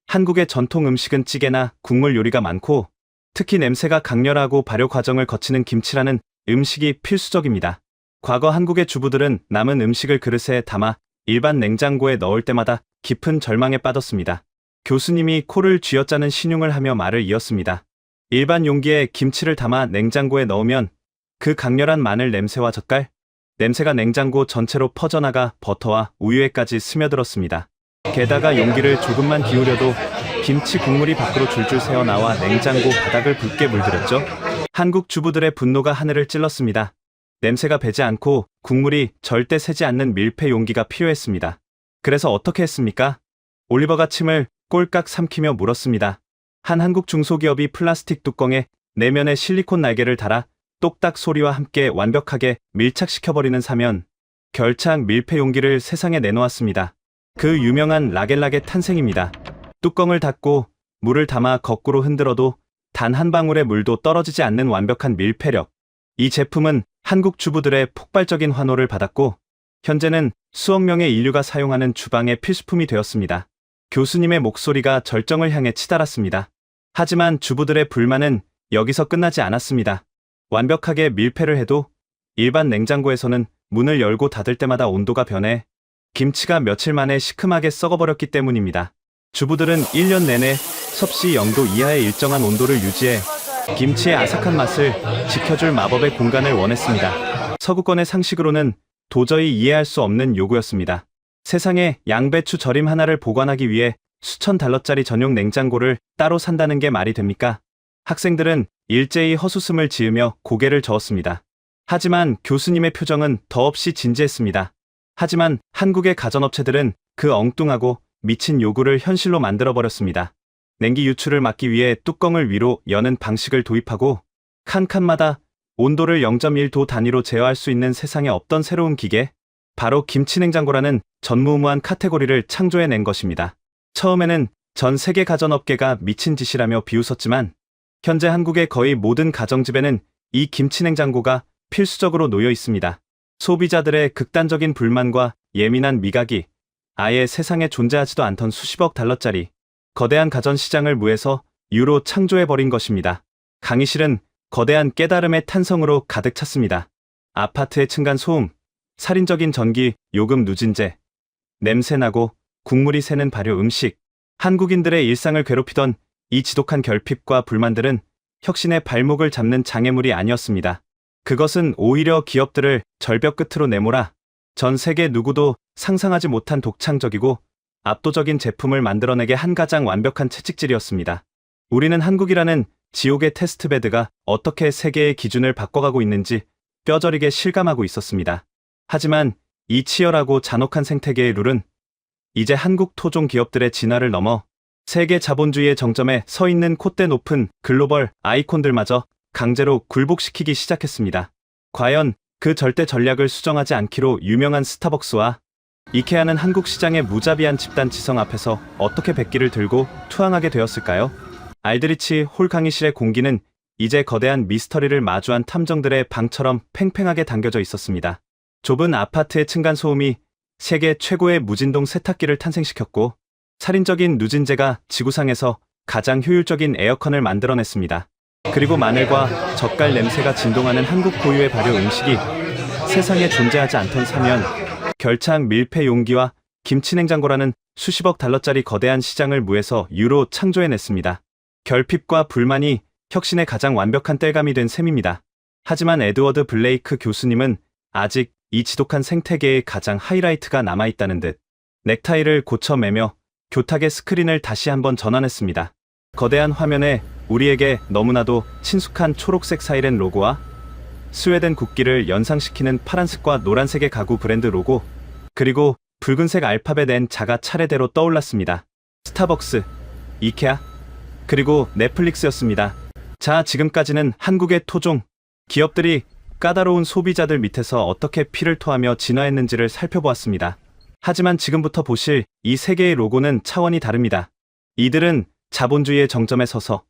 한국의 전통 음식은 찌개나 국물 요리가 많고 특히 냄새가 강렬하고 발효 과정을 거치는 김치라는 음식이 필수적입니다. 과거 한국의 주부들은 남은 음식을 그릇에 담아 일반 냉장고에 넣을 때마다 깊은 절망에 빠졌습니다. 교수님이 코를 쥐어짜는 신용을 하며 말을 이었습니다. 일반 용기에 김치를 담아 냉장고에 넣으면 그 강렬한 마늘 냄새와 젓갈 냄새가 냉장고 전체로 퍼져나가 버터와 우유에까지 스며들었습니다. 게다가 용기를 조금만 기울여도 김치 국물이 밖으로 줄줄 새어나와 냉장고 바닥을 붉게 물들였죠. 한국 주부들의 분노가 하늘을 찔렀습니다. 냄새가 배지 않고 국물이 절대 새지 않는 밀폐 용기가 필요했습니다. 그래서 어떻게 했습니까? 올리버가 침을 꼴깍 삼키며 물었습니다. 한 한국 중소기업이 플라스틱 뚜껑에 내면에 실리콘 날개를 달아 똑딱 소리와 함께 완벽하게 밀착시켜버리는 사면 결착 밀폐 용기를 세상에 내놓았습니다. 그 유명한 라겔락의 탄생입니다. 뚜껑을 닫고 물을 담아 거꾸로 흔들어도 단 한 방울의 물도 떨어지지 않는 완벽한 밀폐력. 이 제품은 한국 주부들의 폭발적인 환호를 받았고 현재는 수억 명의 인류가 사용하는 주방의 필수품이 되었습니다. 교수님의 목소리가 절정을 향해 치달았습니다. 하지만 주부들의 불만은 여기서 끝나지 않았습니다. 완벽하게 밀폐를 해도 일반 냉장고에서는 문을 열고 닫을 때마다 온도가 변해 김치가 며칠 만에 시큼하게 썩어버렸기 때문입니다. 주부들은 1년 내내 섭씨 0도 이하의 일정한 온도를 유지해 김치의 아삭한 맛을 지켜줄 마법의 공간을 원했습니다. 서구권의 상식으로는 도저히 이해할 수 없는 요구였습니다. 세상에 양배추 절임 하나를 보관하기 위해 수천 달러짜리 전용 냉장고를 따로 산다는 게 말이 됩니까? 학생들은 일제히 헛웃음을 지으며 고개를 저었습니다. 하지만 교수님의 표정은 더없이 진지했습니다. 하지만 한국의 가전업체들은 그 엉뚱하고 미친 요구를 현실로 만들어버렸습니다. 냉기 유출을 막기 위해 뚜껑을 위로 여는 방식을 도입하고 칸칸마다 온도를 0.1도 단위로 제어할 수 있는 세상에 없던 새로운 기계, 바로 김치냉장고라는 전무후무한 카테고리를 창조해낸 것입니다. 처음에는 전 세계 가전업계가 미친 짓이라며 비웃었지만 현재 한국의 거의 모든 가정집에는 이 김치냉장고가 필수적으로 놓여 있습니다. 소비자들의 극단적인 불만과 예민한 미각이 아예 세상에 존재하지도 않던 수십억 달러짜리 거대한 가전시장을 무에서 유로 창조해버린 것입니다. 강의실은 거대한 깨달음의 탄성으로 가득 찼습니다. 아파트의 층간소음, 살인적인 전기, 요금 누진제, 냄새나고 국물이 새는 발효 음식, 한국인들의 일상을 괴롭히던 이 지독한 결핍과 불만들은 혁신의 발목을 잡는 장애물이 아니었습니다. 그것은 오히려 기업들을 절벽 끝으로 내몰아 전 세계 누구도 상상하지 못한 독창적이고 압도적인 제품을 만들어내게 한 가장 완벽한 채찍질이었습니다. 우리는 한국이라는 지옥의 테스트베드가 어떻게 세계의 기준을 바꿔가고 있는지 뼈저리게 실감하고 있었습니다. 하지만 이 치열하고 잔혹한 생태계의 룰은 이제 한국 토종 기업들의 진화를 넘어 세계 자본주의의 정점에 서 있는 콧대 높은 글로벌 아이콘들마저 강제로 굴복시키기 시작했습니다. 과연 그 절대 전략을 수정하지 않기로 유명한 스타벅스와 이케아는 한국 시장의 무자비한 집단 지성 앞에서 어떻게 백기를 들고 투항하게 되었을까요? 알드리치 홀 강의실의 공기는 이제 거대한 미스터리를 마주한 탐정들의 방처럼 팽팽하게 당겨져 있었습니다. 좁은 아파트의 층간소음이 세계 최고의 무진동 세탁기를 탄생시켰고 살인적인 누진제가 지구상에서 가장 효율적인 에어컨을 만들어냈습니다. 그리고 마늘과 젓갈 냄새가 진동하는 한국 고유의 발효 음식이 세상에 존재하지 않던 사면 결착 밀폐 용기와 김치냉장고라는 수십억 달러짜리 거대한 시장을 무에서 유로 창조해냈습니다. 결핍과 불만이 혁신의 가장 완벽한 땔감이 된 셈입니다. 하지만 에드워드 블레이크 교수님은 아직 이 지독한 생태계의 가장 하이라이트가 남아있다는 듯 넥타이를 고쳐 매며 교탁의 스크린을 다시 한번 전환했습니다. 거대한 화면에 우리에게 너무나도 친숙한 초록색 사이렌 로고와 스웨덴 국기를 연상시키는 파란색과 노란색의 가구 브랜드 로고, 그리고 붉은색 알파벳 N 자가 차례대로 떠올랐습니다. 스타벅스, 이케아, 그리고 넷플릭스였습니다. 자, 지금까지는 한국의 토종 기업들이 까다로운 소비자들 밑에서 어떻게 피를 토하며 진화했는지를 살펴보았습니다. 하지만 지금부터 보실 이 세 개의 로고는 차원이 다릅니다. 이들은 자본주의의 정점에 서서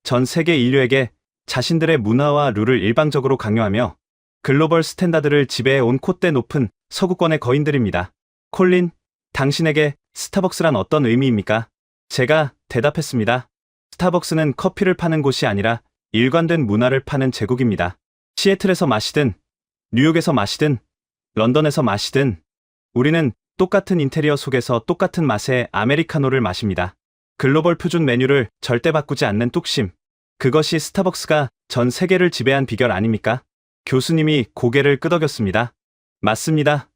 전 세계 인류에게 자신들의 문화와 룰을 일방적으로 강요하며 글로벌 스탠다드를 지배해온 콧대 높은 서구권의 거인들입니다. 콜린, 당신에게 스타벅스란 어떤 의미입니까? 제가 대답했습니다. 스타벅스는 커피를 파는 곳이 아니라 일관된 문화를 파는 제국입니다. 시애틀에서 마시든, 뉴욕에서 마시든, 런던에서 마시든, 우리는 똑같은 인테리어 속에서 똑같은 맛의 아메리카노를 마십니다. 글로벌 표준 메뉴를 절대 바꾸지 않는 뚝심. 그것이 스타벅스가 전 세계를 지배한 비결 아닙니까? 교수님이 고개를 끄덕였습니다. 맞습니다.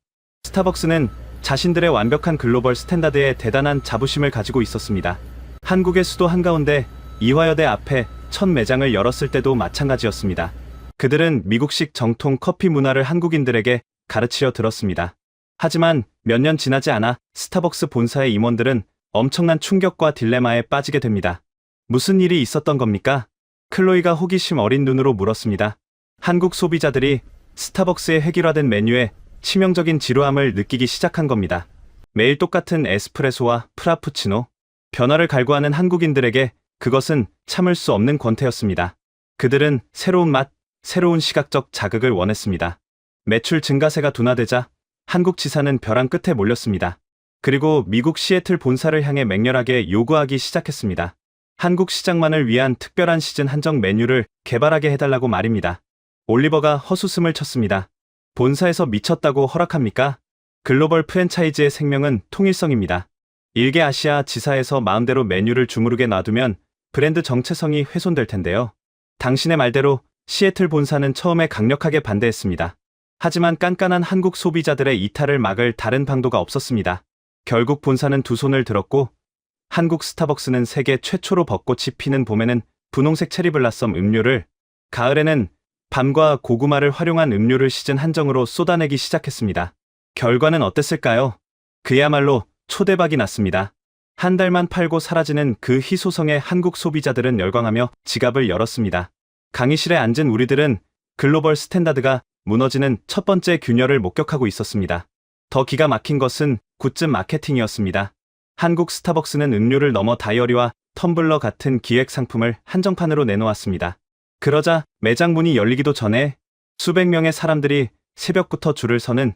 스타벅스는 자신들의 완벽한 글로벌 스탠다드에 대단한 자부심을 가지고 있었습니다. 한국의 수도 한가운데 이화여대 앞에 첫 매장을 열었을 때도 마찬가지였습니다. 그들은 미국식 정통 커피 문화를 한국인들에게 가르치려 들었습니다. 하지만 몇 년 지나지 않아 스타벅스 본사의 임원들은 엄청난 충격과 딜레마에 빠지게 됩니다. 무슨 일이 있었던 겁니까? 클로이가 호기심 어린 눈으로 물었습니다. 한국 소비자들이 스타벅스의 획일화된 메뉴에 치명적인 지루함을 느끼기 시작한 겁니다. 매일 똑같은 에스프레소와 프라푸치노, 변화를 갈구하는 한국인들에게 그것은 참을 수 없는 권태였습니다. 그들은 새로운 맛, 새로운 시각적 자극을 원했습니다. 매출 증가세가 둔화되자 한국 지사는 벼랑 끝에 몰렸습니다. 그리고 미국 시애틀 본사를 향해 맹렬하게 요구하기 시작했습니다. 한국 시장만을 위한 특별한 시즌 한정 메뉴를 개발하게 해달라고 말입니다. 올리버가 헛웃음을 쳤습니다. 본사에서 미쳤다고 허락합니까? 글로벌 프랜차이즈의 생명은 통일성입니다. 일개 아시아 지사에서 마음대로 메뉴를 주무르게 놔두면 브랜드 정체성이 훼손될 텐데요. 당신의 말대로 시애틀 본사는 처음에 강력하게 반대했습니다. 하지만 깐깐한 한국 소비자들의 이탈을 막을 다른 방도가 없었습니다. 결국 본사는 두 손을 들었고 한국 스타벅스는 세계 최초로 벚꽃이 피는 봄에는 분홍색 체리블라썸 음료를, 가을에는 밤과 고구마를 활용한 음료를 시즌 한정으로 쏟아내기 시작했습니다. 결과는 어땠을까요? 그야말로 초대박이 났습니다. 한 달만 팔고 사라지는 그 희소성에 한국 소비자들은 열광하며 지갑을 열었습니다. 강의실에 앉은 우리들은 글로벌 스탠다드가 무너지는 첫 번째 균열을 목격하고 있었습니다. 더 기가 막힌 것은 굿즈 마케팅이었습니다. 한국 스타벅스는 음료를 넘어 다이어리와 텀블러 같은 기획 상품을 한정판으로 내놓았습니다. 그러자 매장 문이 열리기도 전에 수백 명의 사람들이 새벽부터 줄을 서는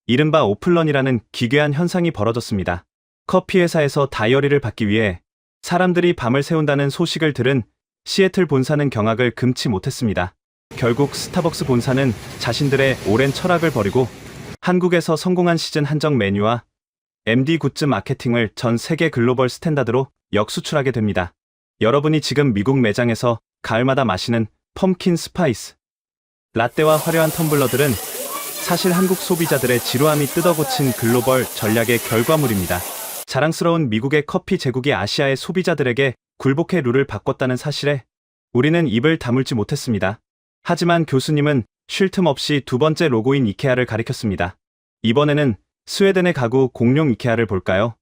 이른바 오픈런이라는 기괴한 현상이 벌어졌습니다. 커피 회사에서 다이어리를 받기 위해 사람들이 밤을 새운다는 소식을 들은 시애틀 본사는 경악을 금치 못했습니다. 결국 스타벅스 본사는 자신들의 오랜 철학을 버리고 한국에서 성공한 시즌 한정 메뉴와 MD 굿즈 마케팅을 전 세계 글로벌 스탠다드로 역수출하게 됩니다. 여러분이 지금 미국 매장에서 가을마다 마시는 펌킨 스파이스 라떼와 화려한 텀블러들은 사실 한국 소비자들의 지루함이 뜯어고친 글로벌 전략의 결과물입니다. 자랑스러운 미국의 커피 제국이 아시아의 소비자들에게 굴복의 룰을 바꿨다는 사실에 우리는 입을 다물지 못했습니다. 하지만 교수님은 쉴 틈 없이 두 번째 로고인 이케아를 가리켰습니다. 이번에는 스웨덴의 가구 공룡 이케아를 볼까요?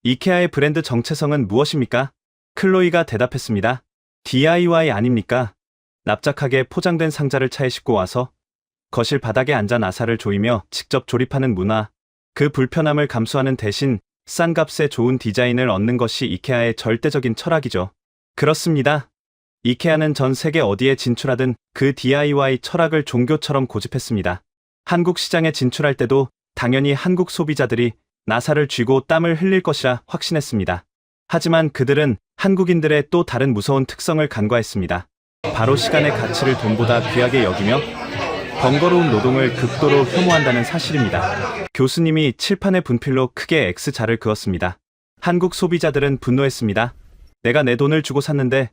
이케아의 브랜드 정체성은 무엇입니까? 클로이가 대답했습니다. DIY 아닙니까? 납작하게 포장된 상자를 차에 싣고 와서 거실 바닥에 앉아 나사를 조이며 직접 조립하는 문화, 그 불편함을 감수하는 대신 싼 값에 좋은 디자인을 얻는 것이 이케아의 절대적인 철학이죠. 그렇습니다. 이케아는 전 세계 어디에 진출하든 그 DIY 철학을 종교처럼 고집했습니다. 한국 시장에 진출할 때도 당연히 한국 소비자들이 나사를 쥐고 땀을 흘릴 것이라 확신했습니다. 하지만 그들은 한국인들의 또 다른 무서운 특성을 간과했습니다. 바로 시간의 가치를 돈보다 귀하게 여기며 번거로운 노동을 극도로 혐오한다는 사실입니다. 교수님이 칠판에 분필로 크게 X자를 그었습니다. 한국 소비자들은 분노했습니다. 내가 내 돈을 주고 샀는데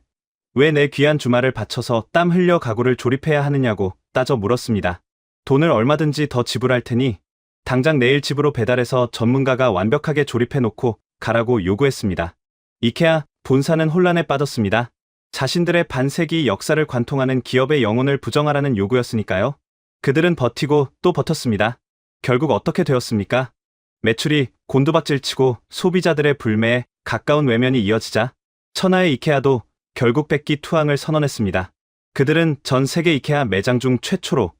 왜 내 귀한 주말을 바쳐서 땀 흘려 가구를 조립해야 하느냐고 따져 물었습니다. 돈을 얼마든지 더 지불할 테니 당장 내일 집으로 배달해서 전문가가 완벽하게 조립해놓고 가라고 요구했습니다. 이케아 본사는 혼란에 빠졌습니다. 자신들의 반세기 역사를 관통하는 기업의 영혼을 부정하라는 요구였으니까요. 그들은 버티고 또 버텼습니다. 결국 어떻게 되었습니까? 매출이 곤두박질치고 소비자들의 불매에 가까운 외면이 이어지자 천하의 이케아도 결국 뺏기 투항을 선언했습니다. 그들은 전 세계 이케아 매장 중 최초로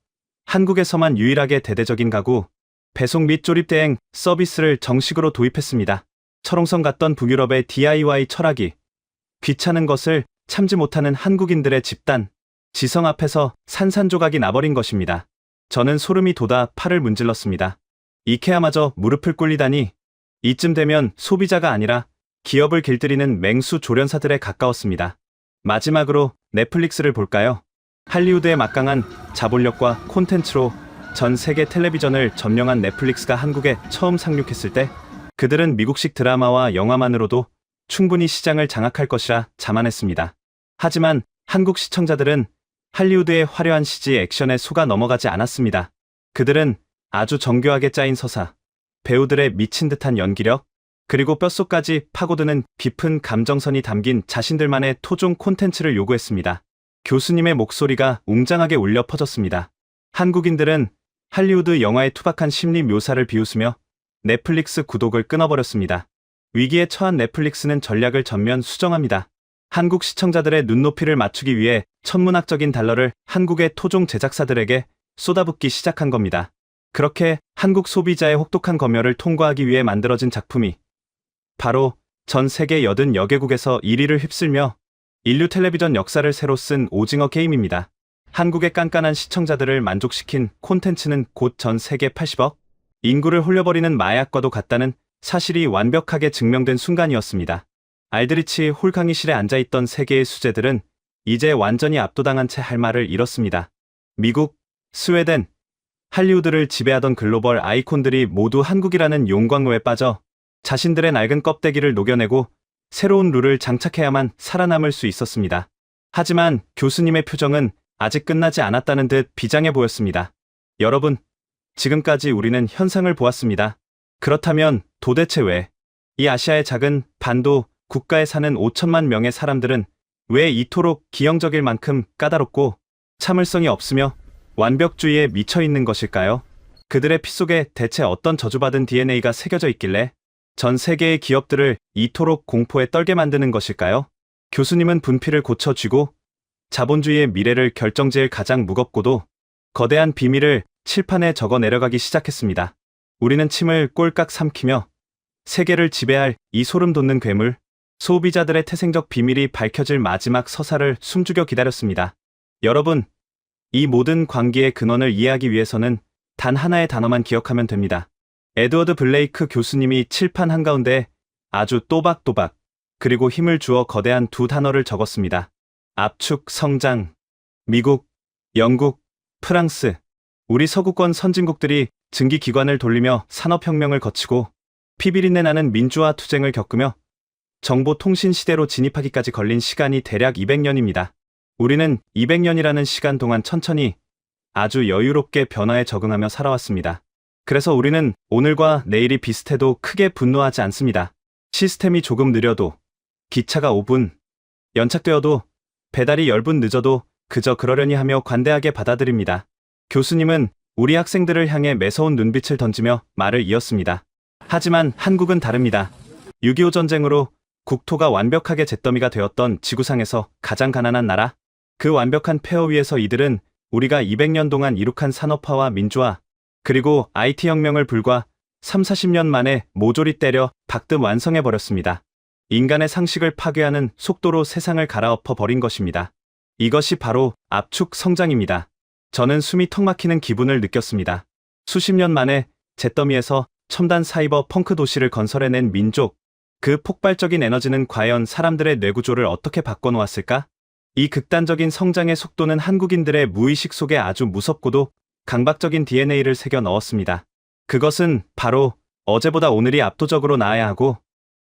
한국에서만 유일하게 대대적인 가구, 배송 및 조립 대행 서비스를 정식으로 도입했습니다. 철옹성 같던 북유럽의 DIY 철학이 귀찮은 것을 참지 못하는 한국인들의 집단, 지성 앞에서 산산조각이 나버린 것입니다. 저는 소름이 돋아 팔을 문질렀습니다. 이케아마저 무릎을 꿇리다니. 이쯤 되면 소비자가 아니라 기업을 길들이는 맹수 조련사들에 가까웠습니다. 마지막으로 넷플릭스를 볼까요? 할리우드의 막강한 자본력과 콘텐츠로 전 세계 텔레비전을 점령한 넷플릭스가 한국에 처음 상륙했을 때 그들은 미국식 드라마와 영화만으로도 충분히 시장을 장악할 것이라 자만했습니다. 하지만 한국 시청자들은 할리우드의 화려한 CG 액션에 속아 넘어가지 않았습니다. 그들은 아주 정교하게 짜인 서사, 배우들의 미친 듯한 연기력, 그리고 뼛속까지 파고드는 깊은 감정선이 담긴 자신들만의 토종 콘텐츠를 요구했습니다. 교수님의 목소리가 웅장하게 울려 퍼졌습니다. 한국인들은 할리우드 영화의 투박한 심리 묘사를 비웃으며 넷플릭스 구독을 끊어버렸습니다. 위기에 처한 넷플릭스는 전략을 전면 수정합니다. 한국 시청자들의 눈높이를 맞추기 위해 천문학적인 달러를 한국의 토종 제작사들에게 쏟아붓기 시작한 겁니다. 그렇게 한국 소비자의 혹독한 검열을 통과하기 위해 만들어진 작품이 바로 전 세계 80여개국에서 1위를 휩쓸며 인류 텔레비전 역사를 새로 쓴 오징어 게임입니다. 한국의 깐깐한 시청자들을 만족시킨 콘텐츠는 곧 전 세계 80억 인구를 홀려버리는 마약과도 같다는 사실이 완벽하게 증명된 순간이었습니다. 알드리치 홀 강의실에 앉아있던 세계의 수재들은 이제 완전히 압도당한 채 할 말을 잃었습니다. 미국, 스웨덴, 할리우드를 지배하던 글로벌 아이콘들이 모두 한국이라는 용광로에 빠져 자신들의 낡은 껍데기를 녹여내고 새로운 룰을 장착해야만 살아남을 수 있었습니다. 하지만 교수님의 표정은 아직 끝나지 않았다는 듯 비장해 보였습니다. 여러분, 지금까지 우리는 현상을 보았습니다. 그렇다면 도대체 왜 이 아시아의 작은 반도 국가에 사는 5천만 명의 사람들은 왜 이토록 기형적일 만큼 까다롭고 참을성이 없으며 완벽주의에 미쳐 있는 것일까요? 그들의 피 속에 대체 어떤 저주받은 DNA가 새겨져 있길래 전 세계의 기업들을 이토록 공포에 떨게 만드는 것일까요? 교수님은 분필을 고쳐쥐고 자본주의의 미래를 결정지을 가장 무겁고도 거대한 비밀을 칠판에 적어 내려가기 시작했습니다. 우리는 침을 꼴깍 삼키며 세계를 지배할 이 소름 돋는 괴물, 소비자들의 태생적 비밀이 밝혀질 마지막 서사를 숨죽여 기다렸습니다. 여러분, 이 모든 광기의 근원을 이해하기 위해서는 단 하나의 단어만 기억하면 됩니다. 에드워드 블레이크 교수님이 칠판 한가운데 아주 또박또박 그리고 힘을 주어 거대한 두 단어를 적었습니다. 압축 성장. 미국, 영국, 프랑스, 우리 서구권 선진국들이 증기기관을 돌리며 산업혁명을 거치고 피비린내 나는 민주화 투쟁을 겪으며 정보통신 시대로 진입하기까지 걸린 시간이 대략 200년입니다. 우리는 200년이라는 시간 동안 천천히 아주 여유롭게 변화에 적응하며 살아왔습니다. 그래서 우리는 오늘과 내일이 비슷해도 크게 분노하지 않습니다. 시스템이 조금 느려도, 기차가 5분 연착되어도, 배달이 10분 늦어도 그저 그러려니 하며 관대하게 받아들입니다. 교수님은 우리 학생들을 향해 매서운 눈빛을 던지며 말을 이었습니다. 하지만 한국은 다릅니다. 6.25 전쟁으로 국토가 완벽하게 잿더미가 되었던 지구상에서 가장 가난한 나라, 그 완벽한 폐허 위에서 이들은 우리가 200년 동안 이룩한 산업화와 민주화, 그리고 IT혁명을 불과 30-40년 만에 모조리 때려 박듯 완성해버렸습니다. 인간의 상식을 파괴하는 속도로 세상을 갈아엎어 버린 것입니다. 이것이 바로 압축 성장입니다. 저는 숨이 턱 막히는 기분을 느꼈습니다. 수십 년 만에 잿더미에서 첨단 사이버 펑크 도시를 건설해낸 민족, 그 폭발적인 에너지는 과연 사람들의 뇌구조를 어떻게 바꿔놓았을까? 이 극단적인 성장의 속도는 한국인들의 무의식 속에 아주 무섭고도 강박적인 DNA를 새겨 넣었습니다. 그것은 바로 어제보다 오늘이 압도적으로 나아야 하고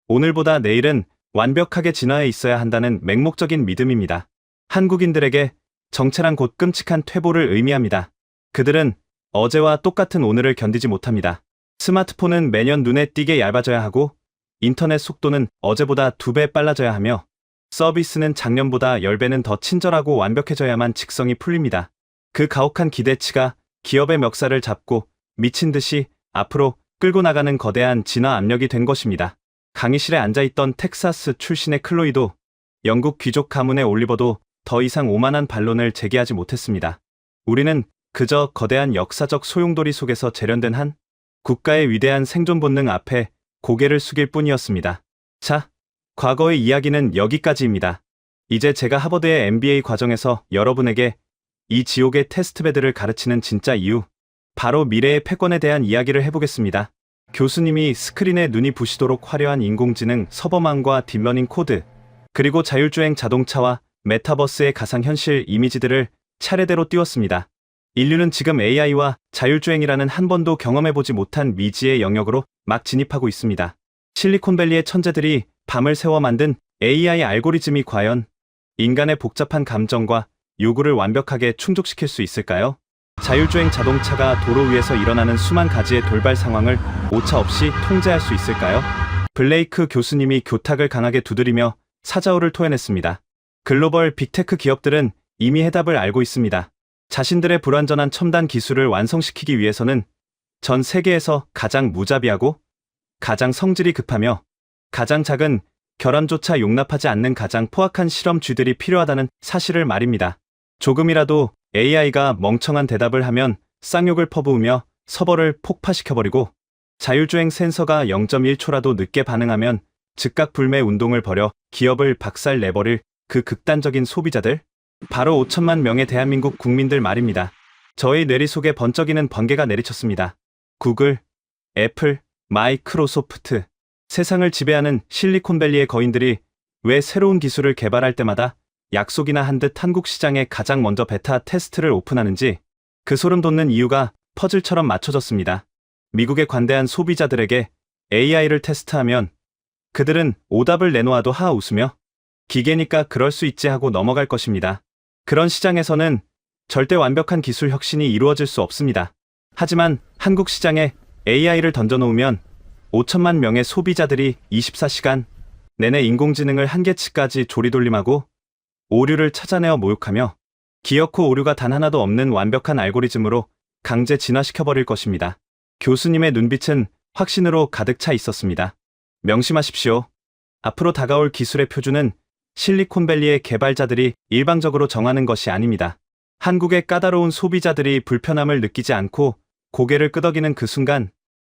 오늘보다 내일은 완벽하게 진화해 있어야 한다는 맹목적인 믿음입니다. 한국인들에게 정체란 곧 끔찍한 퇴보를 의미합니다. 그들은 어제와 똑같은 오늘을 견디지 못합니다. 스마트폰은 매년 눈에 띄게 얇아져야 하고 인터넷 속도는 어제보다 2배 빨라져야 하며 서비스는 작년보다 10배는 더 친절하고 완벽해져야만 직성이 풀립니다. 그 가혹한 기대치가 기업의 멱살을 잡고 미친 듯이 앞으로 끌고 나가는 거대한 진화 압력이 된 것입니다. 강의실에 앉아있던 텍사스 출신의 클로이도, 영국 귀족 가문의 올리버도 더 이상 오만한 반론을 제기하지 못했습니다. 우리는 그저 거대한 역사적 소용돌이 속에서 재련된 한 국가의 위대한 생존 본능 앞에 고개를 숙일 뿐이었습니다. 자, 과거의 이야기는 여기까지입니다. 이제 제가 하버드의 MBA 과정에서 여러분에게 이 지옥의 테스트베드를 가르치는 진짜 이유, 바로 미래의 패권에 대한 이야기를 해보겠습니다. 교수님이 스크린에 눈이 부시도록 화려한 인공지능 서버망과 딥러닝 코드, 그리고 자율주행 자동차와 메타버스의 가상현실 이미지들을 차례대로 띄웠습니다. 인류는 지금 AI와 자율주행이라는 한 번도 경험해보지 못한 미지의 영역으로 막 진입하고 있습니다. 실리콘밸리의 천재들이 밤을 새워 만든 AI 알고리즘이 과연 인간의 복잡한 감정과 요구를 완벽하게 충족시킬 수 있을까요? 자율주행 자동차가 도로 위에서 일어나는 수만 가지의 돌발 상황을 오차없이 통제할 수 있을까요? 블레이크 교수님이 교탁을 강하게 두드리며 사자오를 토해냈습니다. 글로벌 빅테크 기업들은 이미 해답을 알고 있습니다. 자신들의 불완전한 첨단 기술을 완성시키기 위해서는 전 세계에서 가장 무자비하고 가장 성질이 급하며 가장 작은 결함조차 용납하지 않는 가장 포악한 실험 쥐들이 필요하다는 사실을 말입니다. 조금이라도 AI가 멍청한 대답을 하면 쌍욕을 퍼부으며 서버를 폭파시켜버리고 자율주행 센서가 0.1초라도 늦게 반응하면 즉각 불매 운동을 벌여 기업을 박살내버릴 그 극단적인 소비자들? 바로 5천만 명의 대한민국 국민들 말입니다. 저의 뇌리 속에 번쩍이는 번개가 내리쳤습니다. 구글, 애플, 마이크로소프트, 세상을 지배하는 실리콘밸리의 거인들이 왜 새로운 기술을 개발할 때마다 약속이나 한 듯 한국 시장에 가장 먼저 베타 테스트를 오픈하는지 그 소름 돋는 이유가 퍼즐처럼 맞춰졌습니다. 미국의 관대한 소비자들에게 AI를 테스트하면 그들은 오답을 내놓아도 하 웃으며 기계니까 그럴 수 있지 하고 넘어갈 것입니다. 그런 시장에서는 절대 완벽한 기술 혁신이 이루어질 수 없습니다. 하지만 한국 시장에 AI를 던져놓으면 5천만 명의 소비자들이 24시간 내내 인공지능을 한계치까지 조리돌림하고 오류를 찾아내어 모욕하며 기어코 오류가 단 하나도 없는 완벽한 알고리즘으로 강제 진화시켜버릴 것입니다. 교수님의 눈빛은 확신으로 가득 차 있었습니다. 명심하십시오. 앞으로 다가올 기술의 표준은 실리콘밸리의 개발자들이 일방적으로 정하는 것이 아닙니다. 한국의 까다로운 소비자들이 불편함을 느끼지 않고 고개를 끄덕이는 그 순간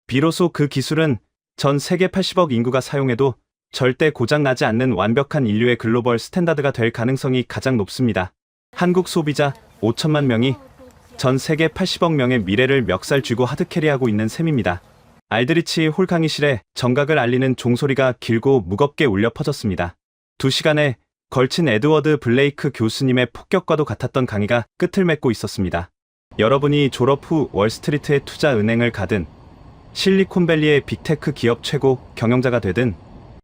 비로소 그 기술은 전 세계 80억 인구가 사용해도 절대 고장나지 않는 완벽한 인류의 글로벌 스탠다드가 될 가능성이 가장 높습니다. 한국 소비자 5천만 명이 전 세계 80억 명의 미래를 멱살 쥐고 하드캐리하고 있는 셈입니다. 알드리치 홀 강의실에 정각을 알리는 종소리가 길고 무겁게 울려 퍼졌습니다. 2시간에 걸친 에드워드 블레이크 교수님의 폭격과도 같았던 강의가 끝을 맺고 있었습니다. 여러분이 졸업 후 월스트리트의 투자은행을 가든 실리콘밸리의 빅테크 기업 최고 경영자가 되든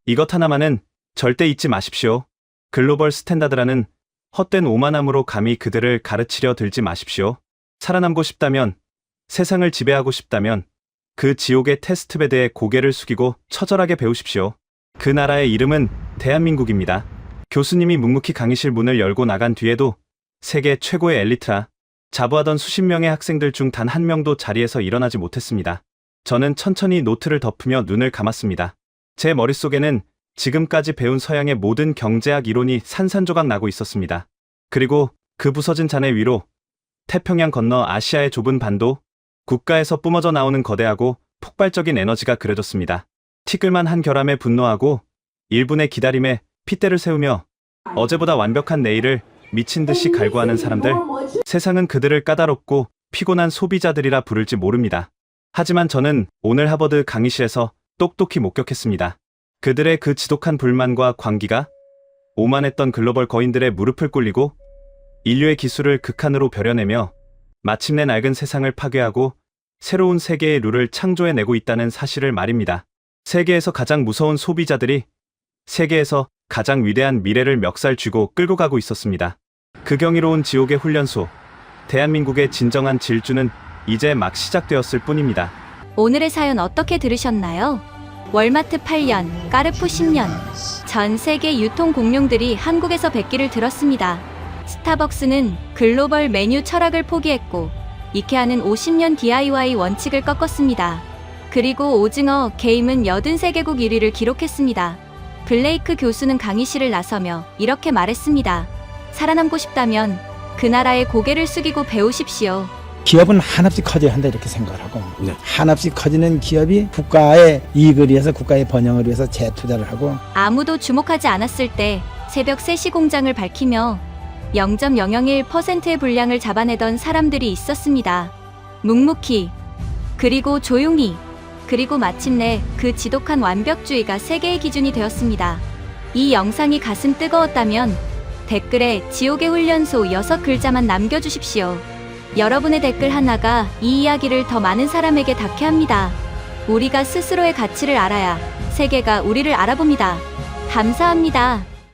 이것 하나만은 절대 잊지 마십시오. 글로벌 스탠다드라는 헛된 오만함으로 감히 그들을 가르치려 들지 마십시오. 살아남고 싶다면, 세상을 지배하고 싶다면 그 지옥의 테스트베드에 고개를 숙이고 처절하게 배우십시오. 그 나라의 이름은 대한민국입니다. 교수님이 묵묵히 강의실 문을 열고 나간 뒤에도 세계 최고의 엘리트라 자부하던 수십 명의 학생들 중 단 한 명도 자리에서 일어나지 못했습니다. 저는 천천히 노트를 덮으며 눈을 감았습니다. 제 머릿속에는 지금까지 배운 서양의 모든 경제학 이론이 산산조각 나고 있었습니다. 그리고 그 부서진 잔해 위로 태평양 건너 아시아의 좁은 반도, 국가에서 뿜어져 나오는 거대하고 폭발적인 에너지가 그려졌습니다. 티끌만 결함에 분노하고 1분의 기다림에 핏대를 세우며 어제보다 완벽한 내일을 미친 듯이 갈구하는 사람들. 세상은 그들을 까다롭고 피곤한 소비자들이라 부를지 모릅니다. 하지만 저는 오늘 하버드 강의실에서 똑똑히 목격했습니다. 그들의 그 지독한 불만과 광기가 오만했던 글로벌 거인들의 무릎을 꿇리고 인류의 기술을 극한으로 벼려내며 마침내 낡은 세상을 파괴하고 새로운 세계의 룰을 창조해내고 있다는 사실을 말입니다. 세계에서 가장 무서운 소비자들이 세계에서 가장 위대한 미래를 멱살 쥐고 끌고 가고 있었습니다. 그 경이로운 지옥의 훈련소, 대한민국의 진정한 질주는 이제 막 시작되었을 뿐입니다. 오늘의 사연 어떻게 들으셨나요? 월마트 8년, 까르푸 10년. 전 세계 유통 공룡들이 한국에서 백기를 들었습니다. 스타벅스는 글로벌 메뉴 철학을 포기했고 이케아는 50년 DIY 원칙을 꺾었습니다. 그리고 오징어 게임은 83개국 1위를 기록했습니다. 블레이크 교수는 강의실을 나서며 이렇게 말했습니다. 살아남고 싶다면 그 나라의 고개를 숙이고 배우십시오. 기업은 한없이 커져야 한다 이렇게 생각을 하고 한없이 커지는 기업이 국가의 이익을 위해서 국가의 번영을 위해서 재투자를 하고 아무도 주목하지 않았을 때 새벽 3시 공장을 밝히며 0.001%의 분량을 잡아내던 사람들이 있었습니다. 묵묵히, 그리고 조용히, 그리고 마침내 그 지독한 완벽주의가 세계의 기준이 되었습니다. 이 영상이 가슴 뜨거웠다면 댓글에 지옥의 훈련소 6글자만 남겨주십시오. 여러분의 댓글 하나가 이 이야기를 더 많은 사람에게 닿게 합니다. 우리가 스스로의 가치를 알아야 세계가 우리를 알아봅니다. 감사합니다.